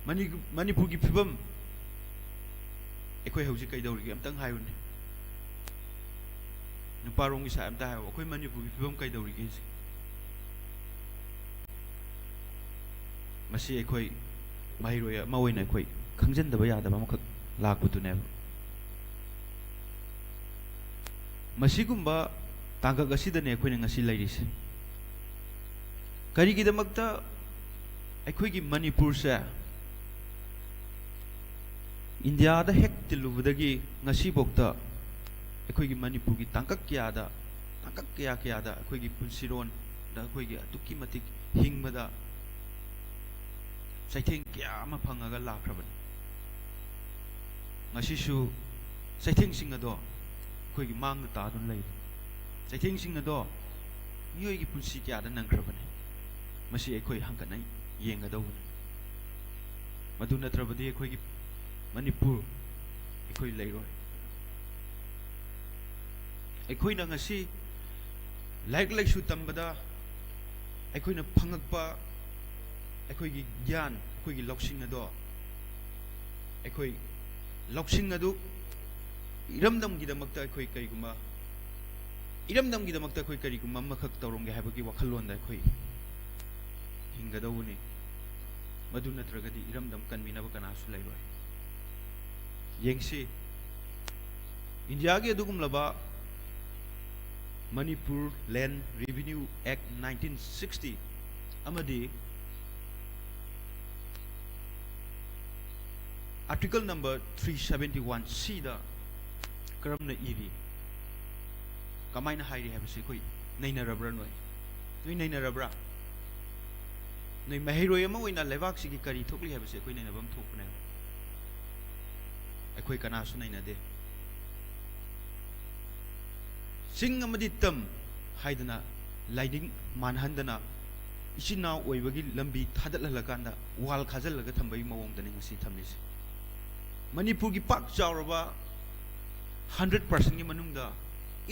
S7: मणिपुर की फिबम अखोइ हौजिक कैदौरी अमतंग हायुने नुपारोंगी सा अमता हायो अखोइ मणिपुर की फिबम कैदौरी गेसे मसी अखोइ महिरोय अमा ओइना अखोइ खंजनदबा यादबा मखक लाकपुतुनेब मसीगुम्बा तांगक असिदने अखोइना ngasi लेरिसे करिगिदमक्ता अखोइगी मणिपुर से इंडिया दा हेक तिलुबदगी ngasi बोक्ता अखोइगी मणिपुर की तांगक क्या दा अखोइगी पुंसिरोन दा अखोइगी अतुकी मतिक हिंगबदा सैथें क्या अमा फंगागा लाख्रबन ngasisu सैथें सिंग अदो अखोइगी मांग तादुन लई सैथें सिंग अदो मियोइगी पुंसि क्या दा नंख्रबने मसी अखोइ हंकना येंगदौबने मदु नत्रबदि अखोइगी मणिपुर अखोइ लेरोय अखोइना ngasi लाइक लाइसु तंबदा अखोइना फंगकपा अखोइगी ज्ञान अखोइगी लौसिंग अदो अखोइ लौसिंग अदु इरमदमगिदमक्ता अखोइ करिगुमा इरमदमगिदमक्ता अखोइ करिगुमा मखक तौरंगे हाबगी वखलोंदा अखोइ हिंगदौनी मदु नत्रगदि इरमदम कनमिनब कनासु लेरोय येंगसी इंडिया के अदुगुमलबा मणिपुर लैंड रेवेन्यू एक्ट 1960 अमदी आर्टिकल नंबर 371 सी दा करमना इरी कमाइना हाइरी हाबसे कोई नैनरब्रा नोय नैनरब्रा नोय महिरोय अमा ओइना लेबाक सिगी करी थोकली हाबसे कोई नैनबम थोकने अखोइ कनासु नैनदे सिंग अमदी तम हाइदना लाइडिंग मानहंदना इसिना ओइबगी लंबी थादलहलकांदा वाल खाजलगा थंबई मवोंगदने ngasi थमलिसे मणिपुर की पाक चावरबा 100% की मनुंगदा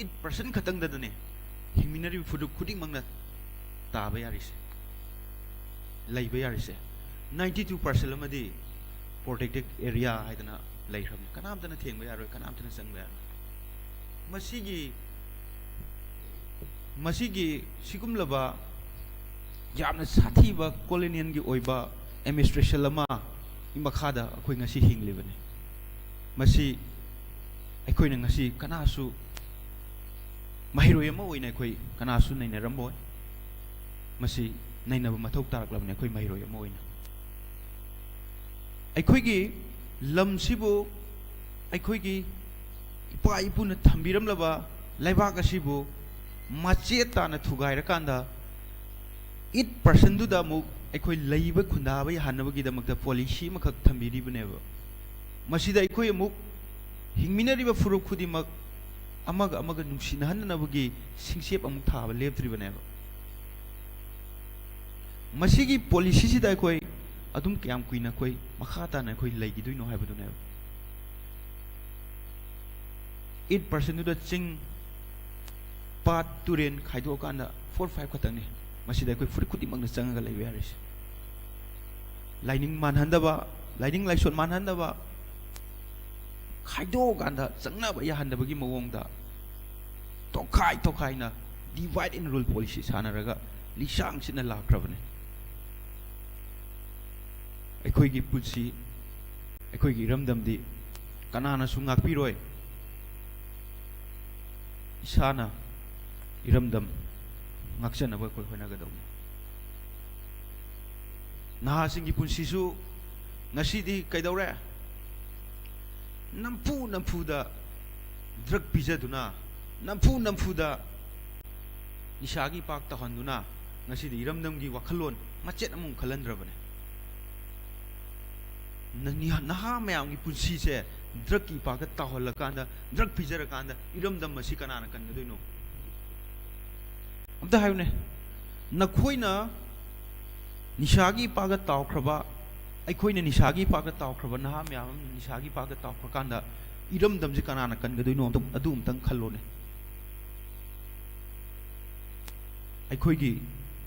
S7: 8% खतंग ददने हिमिनरी फुदु खुदिंग मंगना ताबा यारिसे लैबा यारिसे 92% अमदी प्रोटेक्टेड एरिया हाइदना लैखम कनामदना थेंबा यारोय कनामदना संगबा यारोय मसीगी मसीगी सिगुमलबा यामना साथीबा कॉलोनियन की ओइबा एडमिनिस्ट्रेशन लमा इमखादा अखोई ngasi हिंगलिबने मसी अखोइना ngasi कनासु महिरोय अमा ओइना अखोई कनासु नैनरमबोय मसी नैनब मथौ तारकलबने अखोई महिरोय अमा ओइना अखोइगी लमसिबु अखोइगी इपा इपुना थंबिरमलबा लैबाक असिबु मचेताना थुगाइरकांदा 8% दुदा मुक अखोई लैब खुंदाबा याहनबगिदमक्ता पॉलिसी मखक थंबिरिबनेबा मसीदा अखोई अमुक हिंगमिनरिबा फुरुप खुदिमक अमग अमग नुसिनहननबगी सिंगसेप अमुक थाबा लेपत्रिबनेबा मसीगी पॉलिसी सिदा अखोई अदुम क्याम कुइना कोई मखाताना अखोई लैगिदुइनो हाइबदुनेबा 8% दुदा चिंग पात तुरेन खाइदोकांदा 4-5 खतंगने मसीदा अखोई फुरुप खुदिमकना चंगगा लैबे यारिस लाइनिंग मानहंदबा लाइनिंग लाइसोन मानहंदबा खाइदोकांदा चंगनाबा याहनदबगी मवोंगदा तोखाइना डिवाइड एंड रूल पॉलिसी सानरगा लिसांगसिना लाख्रबने अखोइगी पुंसी अखोइगी रमदमदी कनानासु ngakpiroi isana iramdam ngakchanaba koi hoinagadawne nahasingi punsisu ngasidi kaidawre nampuda drug pijaduna nampuda isagi pak tahonduna ngasidi iramdamgi wakhalon machet amung khalandrabane naha mayamgi punsi se drug ki pak taholakanda drug pijarakanda iramdam masi kanana kangadoino amta hayune nakhoina निशागी पागा तावख्रबा अखोइना निशागी पागा तावख्रबा नहा ma'am निशागी पागा तावख्रकांदा इरम दमजे कनाना कनगदुइनो अदुम तंग खल्लोने अखोइगी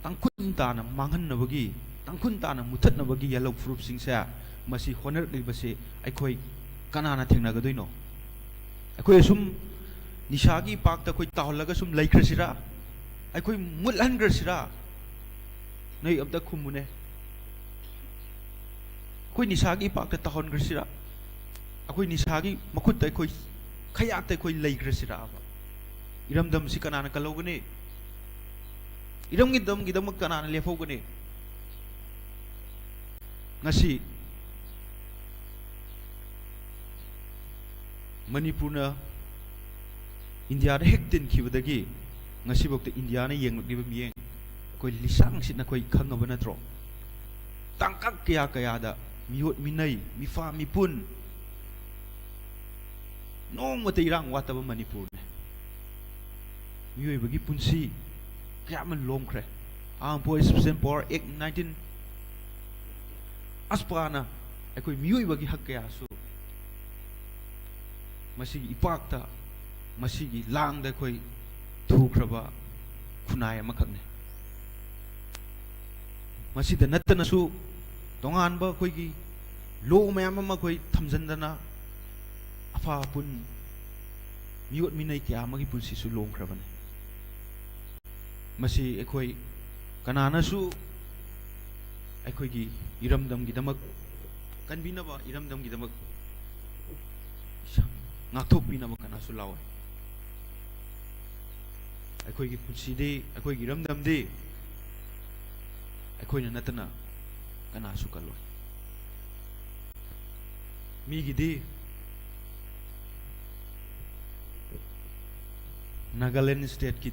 S7: तंखुन ताना मांगहन्नबगी तंखुन ताना मुथतनबगी yellow proof सिंगसे मसी honour लिबसे अखोइ कनाना थेंगनगदुइनो अखोइ सुम निशागी पाकता कोइ ताहलगा सुम लैख्रसिरा अखोइ मुलहनग्रसिरा नहीं अब तक खुमुने कोई निशागी पाकता ताहन ग्रसिरा अखोई निशागी मखुत तय कोई खयाक तय कोई लई ग्रसिरा इरम दम सी कनाना कलोगने इरम गी दम कनाना लेफोगने ngasi मणिपुरना इंडिया हेक्तिन खिबदगी ngasi bokta इंडिया ने येंगलिबा मियें कोई लिसांग सिना कोई खंगब नत्रो तंकक कया कयादा मियोट मिनई मिफा मिपुन नोंमते इरांग वातब मणिपुर ने मियोइबगी पुंसी कयामन लोमख्रे आम बोइस परसेंट पावर एक्ट 19 अस्पाना अखोई मियोइबगी हक कयासु मसीगी इपाक्ता मसीगी लांगदा कोई थुख्रबा खुनाय मखकने मसीदा नत्तनसु तोंगानबा कोइगी लो मयाम अमा कोइ थमजनदना अफा पुन मियोट मिनई क्यामगी पुंसिसु लोंख्रबने मसी एखोइ कनानासु एखोइगी इरमदमगी दमक कनबिनबा इरमदमगी दमक ngakthokpinaba kanasu lawe एखोइगी पुंसिदे एखोइगी इरमदमदे अखोइना नतना कनासु कलोय मीगिदी नागालैंड स्टेट की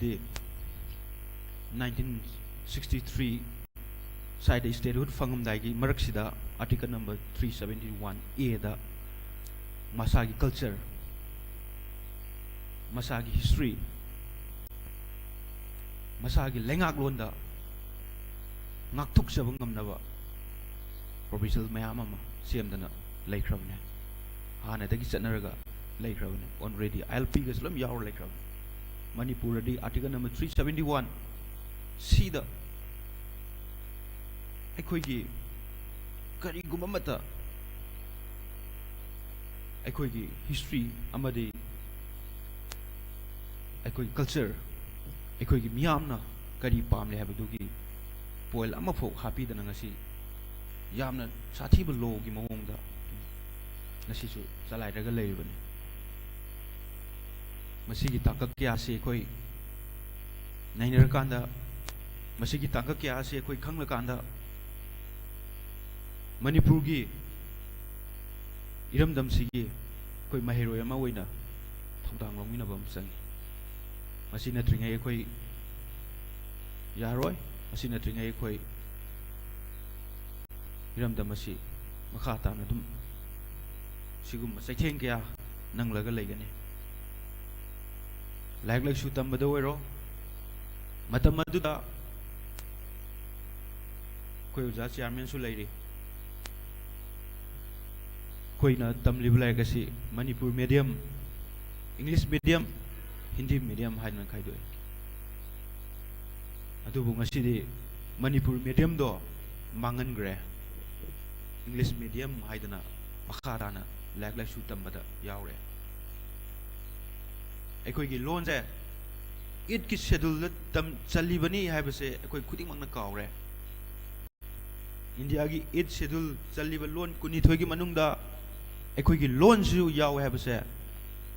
S7: 1963 साइड स्टेटहुड फंगमदाइगी मरकसिदा आर्टिकल नंबर 371A दा मसागी कल्चर मसागी हिस्ट्री मसागी लेंगागलोंदा ngakthukjaba ngamnaba provincial mayam ama semdana laikhrabne hana dagi chanaraga laikhrabne already ILP ga slam yaw laikhrabne manipur di article number 371 sida aikoigi kariguma mata aikoigi history amadi aikoigi culture ꯑꯩꯈꯣꯏꯒꯤ ꯃꯤꯌꯥꯝꯅ ꯀꯔꯤ ꯄꯥꯝꯂꯦ ꯍꯥꯏꯕꯗꯨꯒꯤ ꯄꯣꯏꯜ ꯑꯃꯐꯥꯎ ꯍꯥꯞꯄꯤꯗꯅ ꯉꯁꯤ ꯌꯥꯝꯅ ꯁꯥꯊꯤꯕ ꯂꯣꯒꯤ ꯃꯑꯣꯡꯗ ꯉꯁꯤꯁꯨ ꯆꯂꯥꯏꯔꯒ ꯂꯩꯔꯤꯕꯅꯤ ꯃꯁꯤꯒꯤ ꯇꯥꯡꯀꯛ ꯀꯌꯥꯁꯤ ꯑꯩꯈꯣꯏ ꯅꯩꯅꯔꯀꯥꯟꯗ ꯃꯁꯤꯒꯤ ꯇꯥꯡꯀꯛ ꯀꯌꯥꯁꯤ ꯑꯩꯈꯣꯏ ꯈꯪꯂꯀꯥꯟꯗ ꯃꯅꯤꯄꯨꯔꯒꯤ ꯏꯔꯝꯗꯝꯁꯤꯒꯤ ꯑꯩꯈꯣꯏ ꯃꯍꯩꯔꯣꯏ ꯑꯃ ꯑꯣꯏꯅ ꯊꯧꯗꯥꯡ ꯂꯧꯃꯤꯟꯅꯕ ꯑꯃ ꯆꯪꯏ ꯃꯁꯤ ꯅꯠꯇ꯭ꯔꯤꯉꯩ ꯑꯩꯈꯣꯏ ꯌꯥꯔꯣꯏ ꯃꯁꯤ ꯅꯠꯇ꯭ꯔꯤꯉꯩ ꯑꯩꯈꯣꯏ ꯏꯔꯝꯗꯝ ꯑꯁꯤ ꯃꯈꯥ ꯇꯥꯅ ꯑꯗꯨꯝ ꯁꯤꯒꯨꯝꯕ ꯆꯩꯊꯦꯡ ꯀꯌꯥ ꯅꯪꯂꯒ ꯂꯩꯒꯅꯤ ꯂꯥꯏꯔꯤꯛ ꯂꯥꯏꯁꯨ ꯇꯝꯕꯗ ꯑꯣꯏꯔꯣ ꯃꯇꯝ ꯑꯗꯨꯗ ꯑꯩꯈꯣꯏ ꯑꯣꯖꯥ ꯆꯤꯌꯥꯔꯃꯦꯟꯁꯨ ꯂꯩꯔꯤ ꯑꯩꯈꯣꯏꯅ ꯇꯝꯂꯤꯕ ꯂꯥꯏꯔꯤꯛ ꯑꯁꯤ Manipur medium English medium Hindi medium ꯍꯥꯏꯗꯅ ꯈꯥꯏꯗꯣꯛꯏ ꯑꯗꯨꯕꯨ ꯉꯁꯤꯗꯤ ꯃꯅꯤꯄꯨꯔ ꯃꯤꯗꯤꯌꯝꯗꯣ ꯃꯥꯡꯍꯟꯈ꯭ꯔꯦ ꯏꯪꯂꯤꯁ ꯃꯤꯗꯤꯌꯝ ꯍꯥꯏꯗꯅ ꯃꯈꯥ ꯇꯥꯅ ꯂꯥꯏꯔꯤꯛ ꯂꯥꯏꯁꯨ ꯇꯝꯕꯗ ꯌꯥꯎꯔꯦ ꯑꯩꯈꯣꯏꯒꯤ ꯂꯣꯟꯁꯦ ꯏꯠꯀꯤ ꯁꯦꯗꯨꯜꯗ ꯆꯜꯂꯤꯕꯅꯤ ꯍꯥꯏꯕꯁꯦ ꯑꯩꯈꯣꯏ ꯈꯨꯗꯤꯡꯃꯛꯅ ꯀꯥꯎꯔꯦ ꯏꯟꯗꯤꯌꯥꯒꯤ ꯏꯠ ꯁꯦꯗꯨꯜ ꯆꯜꯂꯤꯕ ꯂꯣꯟ 12ꯒꯤ ꯃꯅꯨꯡꯗ ꯑꯩꯈꯣꯏꯒꯤ ꯂꯣꯟꯁꯨ ꯌꯥꯎꯋꯦ ꯍꯥꯏꯕꯁꯦ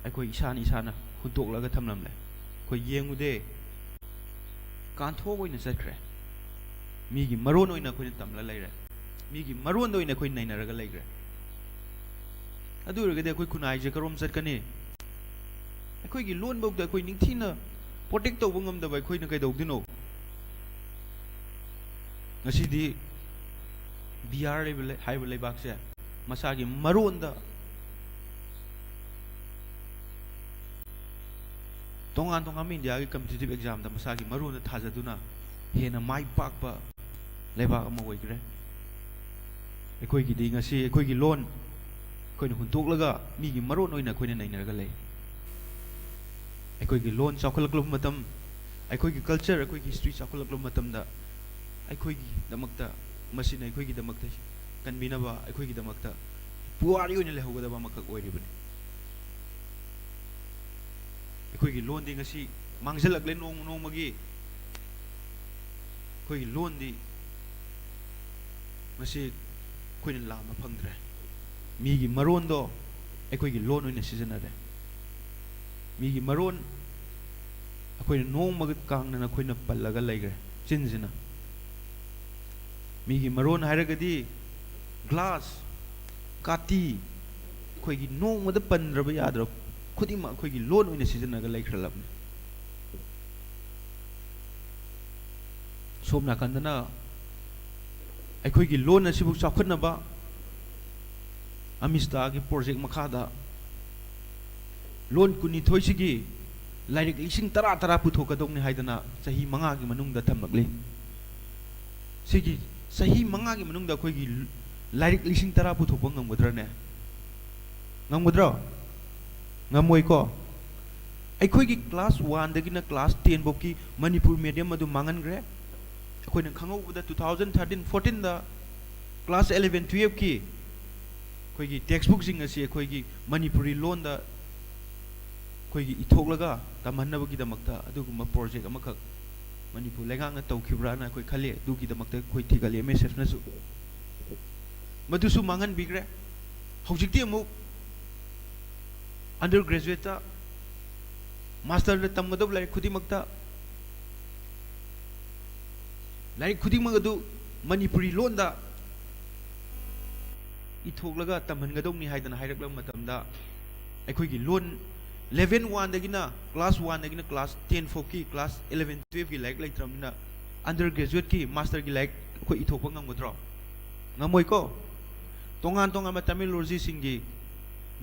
S7: ꯑꯩꯈꯣꯏ ꯏꯁꯥꯅ ꯍꯨꯟꯇꯣꯛꯂꯒ ꯊꯝꯂꯝꯂꯦ ꯑꯩꯈꯣই ꯌꯦꯡꯉꯨꯗꯦ ꯀꯥꯟꯊꯣꯛ ꯑꯣꯏꯅ ꯆꯠꯈ꯭ꯔꯦ ꯃꯤꯒꯤ ꯃꯔꯣꯟ ꯑꯣꯏꯅ ꯑꯩꯈꯣꯏꯅ ꯇꯝꯂ ꯂꯩꯔꯦ ꯃꯤꯒꯤ ꯃꯔꯣꯟꯗ ꯑꯣꯏꯅ ꯑꯩꯈꯣꯏ ꯅꯩꯅꯔꯒ ꯂꯩꯈ꯭ꯔꯦ ꯑꯗꯨ ꯑꯣꯏꯔꯒꯗꯤ ꯑꯩꯈꯣꯏ ꯈꯨꯟꯅꯥꯏꯁꯦ ꯀꯔꯣꯝ ꯆꯠꯀꯅꯤ ꯑꯩꯈꯣꯏꯒꯤ ꯂꯣꯟꯐꯧꯗ ꯑꯩꯈꯣꯏ ꯅꯤꯡꯊꯤꯅ ꯄ꯭ꯔꯣꯇꯦꯛ ꯇꯧꯕ ꯉꯝꯗꯕ ꯑꯩꯈꯣꯏꯅ ꯀꯩꯗꯧꯗꯣꯏꯅꯣ ꯉꯁꯤꯗꯤ ꯕꯤꯍꯥꯔ ꯍꯥꯏꯕ ꯂꯩꯕꯥꯛꯁꯦ ꯃꯁꯥꯒꯤ ꯃꯔꯣꯟꯗ ꯇꯣꯉꯥꯟ ꯇꯣꯉꯥꯟꯕ ꯏꯟꯗꯤꯌꯥꯒꯤ ꯀꯝꯄꯤꯇꯤꯇꯤꯚ ꯑꯦꯛꯖꯥꯝꯗ ꯃꯁꯥꯒꯤ ꯃꯔꯣꯟꯗ ꯊꯥꯖꯗꯨꯅ ꯍꯦꯟꯅ ꯃꯥꯏ ꯄꯥꯛꯄ ꯂꯩꯕꯥꯛ ꯑꯃ ꯑꯣꯏꯈ꯭ꯔꯦ ꯑꯩꯈꯣꯏꯒꯤꯗꯤ ꯉꯁꯤ ꯑꯩꯈꯣꯏꯒꯤ ꯂꯣꯟ ꯑꯩꯈꯣꯏꯅ ꯍꯨꯟꯇꯣꯛꯂꯒ ꯃꯤꯒꯤ ꯃꯔꯣꯟ ꯑꯣꯏꯅ ꯑꯩꯈꯣꯏꯅ ꯅꯩꯅꯔꯒ ꯂꯩ ꯑꯩꯈꯣꯏꯒꯤ ꯂꯣꯟ ꯆꯥꯎꯈꯠꯂꯛꯂꯕ ꯃꯇꯝ ꯑꯩꯈꯣꯏꯒꯤ ꯀꯜꯆꯔ ꯑꯩꯈꯣꯏꯒꯤ ꯍꯤꯁꯇ꯭ꯔꯤ ꯆꯥꯎꯈꯠꯂꯛꯂꯕ ꯃꯇꯝꯗ ꯑꯩꯈꯣꯏꯒꯤꯗꯃꯛꯇ ꯃꯁꯤꯅ ꯑꯩꯈꯣꯏꯒꯤꯗꯃꯛꯇ ꯀꯟꯕꯤꯅꯕ ꯑꯩꯈꯣꯏꯒꯤꯗꯃꯛꯇ ꯄꯨꯋꯥꯔꯤ ꯑꯣꯏꯅ ꯂꯩꯍꯧꯒꯗꯕ ꯑꯃꯈꯛ ꯑꯣꯏꯔꯤꯕꯅꯤ ꯑꯩꯈꯣꯏꯒꯤ ꯂꯣꯟꯗꯤ ꯉꯁꯤ ꯃꯥꯡꯁꯤꯜꯂꯛꯂꯦ ꯅꯣꯡꯃꯒꯤ ꯑꯩꯈꯣꯏꯒꯤ ꯂꯣꯟꯗꯤ ꯉꯁꯤ ꯑꯩꯈꯣꯏꯅ ꯂꯥꯝꯕ ꯐꯪꯗ꯭ꯔꯦ ꯃꯤꯒꯤ ꯃꯔꯣꯟꯗꯣ ꯑꯩꯈꯣꯏꯒꯤ ꯂꯣꯟ ꯑꯣꯏꯅ ꯁꯤꯖꯤꯟꯅꯔꯦ ꯃꯤꯒꯤ ꯃꯔꯣꯟ ꯑꯩꯈꯣꯏꯅ ꯅꯣꯡꯃꯒ ꯀꯥꯡꯅꯅ ꯑꯩꯈꯣꯏꯅ ꯄꯜꯂꯒ ꯂꯩꯈ꯭ꯔꯦ ꯆꯤꯟꯁꯤꯅ ꯃꯤꯒꯤ ꯃꯔꯣꯟ ꯍꯥꯏꯔꯒꯗꯤ ꯒ꯭ꯂꯥꯁ ꯀꯥꯇꯤ ꯑꯩꯈꯣꯏꯒꯤ ꯅꯣꯡꯃꯗ ꯄꯟꯗ꯭ꯔꯕ ꯌꯥꯗ꯭ꯔꯕ ꯈꯨꯗꯤꯡꯃꯛ ꯑꯩꯈꯣꯏꯒꯤ ꯂꯣꯟ ꯑꯣꯏꯅ ꯁꯤꯖꯤꯟꯅꯒ ꯂꯩꯈ꯭ꯔꯂꯕꯅꯤ ꯁꯣꯝ ꯅꯥꯀꯟꯗꯅ ꯑꯩꯈꯣꯏꯒꯤ ꯂꯣꯟ ꯑꯁꯤꯕꯨ ꯆꯥꯎꯈꯠꯅꯕ ꯑꯃꯤꯁꯇꯥꯒꯤ ꯄ꯭ꯔꯣꯖꯦꯛ ꯃꯈꯥꯗ ꯂꯣꯟ 12ꯁꯤꯒꯤ ꯂꯥꯏꯔꯤꯛ 10,000 ꯄꯨꯊꯣꯛꯀꯗꯧꯅꯤ ꯍꯥꯏꯗꯅ ꯆꯍꯤ 5ꯒꯤ ꯃꯅꯨꯡꯗ ꯊꯝꯂꯛꯂꯤ ꯁꯤꯒꯤ ꯆꯍꯤ 5ꯒꯤ ꯃꯅꯨꯡꯗ ꯑꯩꯈꯣꯏꯒꯤ ꯂꯥꯏꯔꯤꯛ 10,000 ꯄꯨꯊꯣꯛꯄ ꯉꯝꯒꯗ꯭ꯔꯅꯦ ꯉꯝꯒꯗ꯭ꯔꯣ ꯉꯝꯃꯣꯏꯀꯣ ꯑꯩꯈꯣꯏꯒꯤ ꯀ꯭ꯂꯥꯁ 1ꯗꯒꯤꯅ ꯀ꯭ꯂꯥꯁ 10 ꯐꯥꯎꯒꯤ ꯃꯅꯤꯄꯨꯔ ꯃꯤꯗꯤꯌꯝ ꯑꯗꯨ ꯃꯥꯡꯍꯟꯈ꯭ꯔꯦ ꯑꯩꯈꯣꯏꯅ ꯈꯪꯍꯧꯕꯗ 2013-14ꯗ ꯀ꯭ꯂꯥꯁ 11-12ꯀꯤ ꯑꯩꯈꯣꯏꯒꯤ ꯇꯦꯛꯁꯕꯨꯛꯁꯤꯡ ꯑꯁꯤ ꯑꯩꯈꯣꯏꯒꯤ ꯃꯅꯤꯄꯨꯔꯤ ꯂꯣꯟꯗ ꯑꯩꯈꯣꯏꯒꯤ ꯏꯊꯣꯛꯂꯒ ꯇꯝꯍꯟꯅꯕꯒꯤꯗꯃꯛꯇ ꯑꯗꯨꯒꯨꯝꯕ ꯄ꯭ꯔꯣꯖꯦꯛ ꯑꯃꯈꯛ ꯃꯅꯤꯄꯨꯔ ꯂꯩꯉꯥꯛꯅ ꯇꯧꯈꯤꯕ꯭ꯔꯥꯅ ꯑꯩꯈꯣꯏ ꯈꯜꯂꯤ ꯑꯗꯨꯒꯤꯗꯃꯛꯇ ꯑꯩꯈꯣꯏ ꯊꯤꯒꯠꯂꯤ MSFꯅꯁꯨ ꯃꯗꯨꯁꯨ ꯃꯥꯡꯍꯟꯕꯤꯈ꯭ꯔꯦ ꯍꯧꯖꯤꯛꯇꯤ ꯑꯃꯨꯛ अंडर ग्रेजुएट मास्टर तमगदब लाइक खुदिमक्ता लाइक खुदिमक अदु मणिपुरी लोनदा इथोगलगा तमहनगदौनी हाइदना हाइरकलम मतमदा अखोइगी लोन 11-1 दगिना क्लास 1 दगिना क्लास 10 फोकी क्लास 11-12 की लाइक लाइत्रमना अंडर ग्रेजुएट की मास्टर की लाइक अखोइ इथोकपा ngамगदरो ngамोइको तोंगान तोंगान तमिलॉजी सिंगी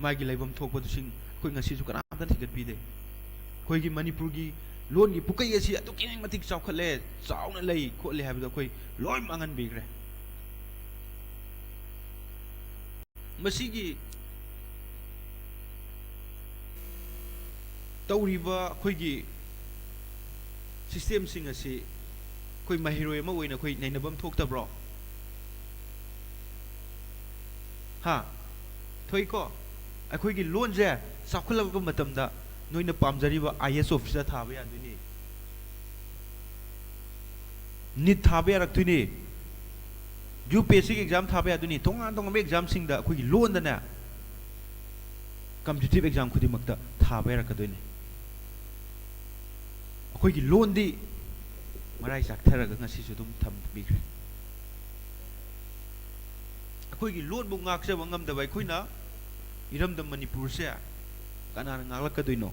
S7: मागी लाइबम थोकपदुसिंग अखोइ ngasisu कनामता थिगत पिदे अखोइगी मणिपुर की लोन की पुकै असि अतुकि मतिक चावखले चावना लई खोले हाबिदो अखोइ लोइ मांगन बिग्रे मसिगी तौरिबा अखोइगी सिस्टम सिंग असि अखोइ महिरोय अमा ओइना अखोइ नैनबम थोक्तब्रो हा थोइको अखोइगी लोन जे चावखलबा मतमदा नोइना पामजरिबा IAS ऑफिसर थाबा यादुनी नीट थाबे यारक्तुनी UPSC एग्जाम थाबे यादुनी तोंगान तोंगान एग्जाम सिंगदा अखोगी लोनदना कॉम्पिटिटिव एग्जाम खुदिमक्ता थाबे यारकदोनी अखोगी लोनदी मराई चाकथरगा ngasisu dum thambikre अखोगी लोन बु ngakse bangam da bai khoina iram da manipur se kana ngaklakadino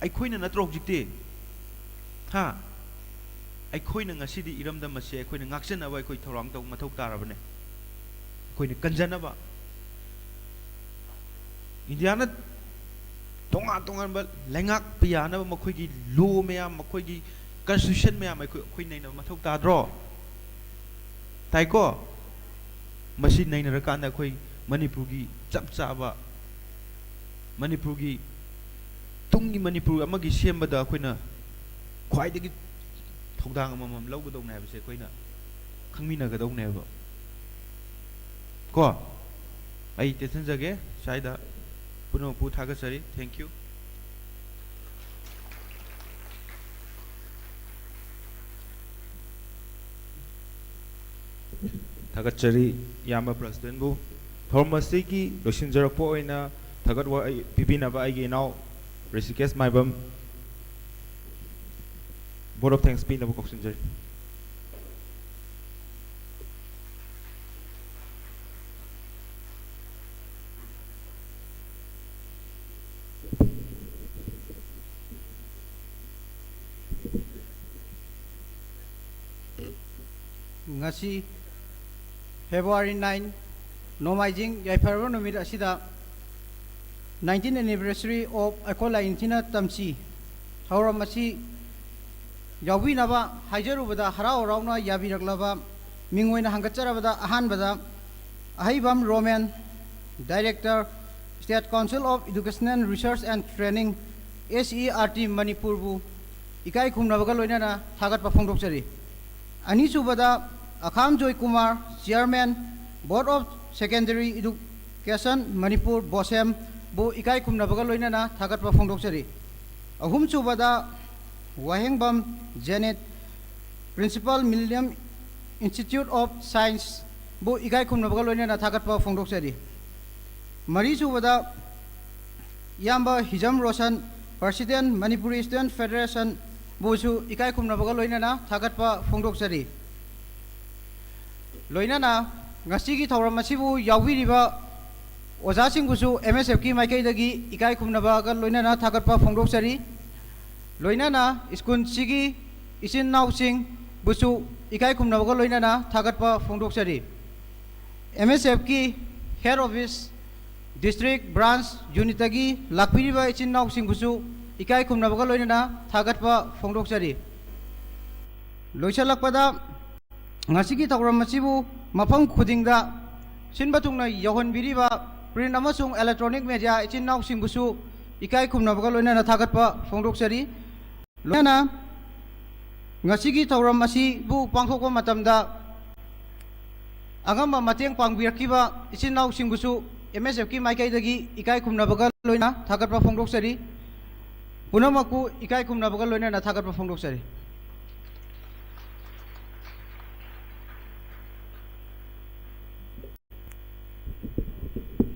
S7: ai khoina natro jikte ha ai khoina ngasidi iram da mase ai khoina ngaksena bai khoi thorang tong mathau tarabane khoina kanjana ba Indiana tongan ba lengak piyana ba makhoigi law meyam makhoigi constitution meyam ai khoi nei na mathau ta dro tai ko masi nei na rakana khoi manipur gi chap chaba manipur gi tungi manipur amagi semba da khoina khwai dagi thogdang amam lawgadong na base khoina khangmina gadong ne ba ko ai tesan jage saida puno pu thagasari thank you
S1: Thagachari Yama President Bu Pharmacy ki Losinjarapo oina Thagatwa Pipinaba Aigi now Rishikesh Maibam Board of Thanks Pinaba Koksinjari
S8: ngasi February 9 Nomaijing Yaifarwa numit asida 19th anniversary of Akola Intina Tamsi Hauramasi Yawinaba Hajarubada Harao Rauna Yabiraglava Mingwin Hangacharabada Ahanbada Ahibam Roman Director State Council of Educational Research and Training SERT Manipurbu Ikai Kumnavagaloina Tagat Pafongdokchari Anisubada Akham Joy Kumar, Chairman, Board of Secondary Education, Manipur, Bosem, Bu Ikai Kumnavagaloina, Tagat Pafongdokchari. Ahum Subada, Wahengbam, Janet, Principal Millennium Institute of Science, Bu Ikai Kumnavagaloina, Tagat Pafongdokchari. Mari Subada, Yamba Hijam Roshan, President, Manipuri Student Federation, Busu Ikai Kumnavagaloina, Tagat Pafongdokchari. Loinana, Ngasigi Tauramasibu, Yawiriba, Ozasingusu, MSF Ki Maikaidagi, Ikai Kumnabaga, Loinana, Tagatpa Fongdoksari, Loinana, Iskun Sigi, Isin Nausing, Busu, Ikai Kumnabaga, Loinana, Tagatpa Fongdoksari, MSF Ki, Head Office, District Branch, Unitagi, Lakpiriba, Isin Nausing Busu, Ikai Kumnabaga, Loinana, Tagatpa Fongdoksari, Loisalakpada, Ngasigi Tauramasibu, Mapang Kudingda, Sinbatungna Yohan Biriba, Print Amasung Electronic Media, Ichin Now Simbusu, Ikai Kumnavagalona Tagatpa, Fongdoksari, Lana Ngasigi Tauramasibu, Pangkoko Matamda, Agamba Mateng Pangbirkiba, Ichin Now Simbusu, MSF Ki Maikaidagi, Ikai Kumnavagalona, Tagatpa Fongdoksari, Punamaku, Ikai Kumnavagalona, Tagatpa Fongdoksari.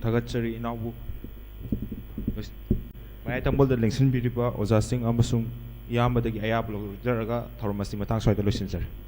S1: Thagachari Inabu Mai Tambol the Lingson Biriba, Ozasing Amasung Yamadagi Ayablo, Jaraga, Tauramasi Matang Soy the Lucinzer.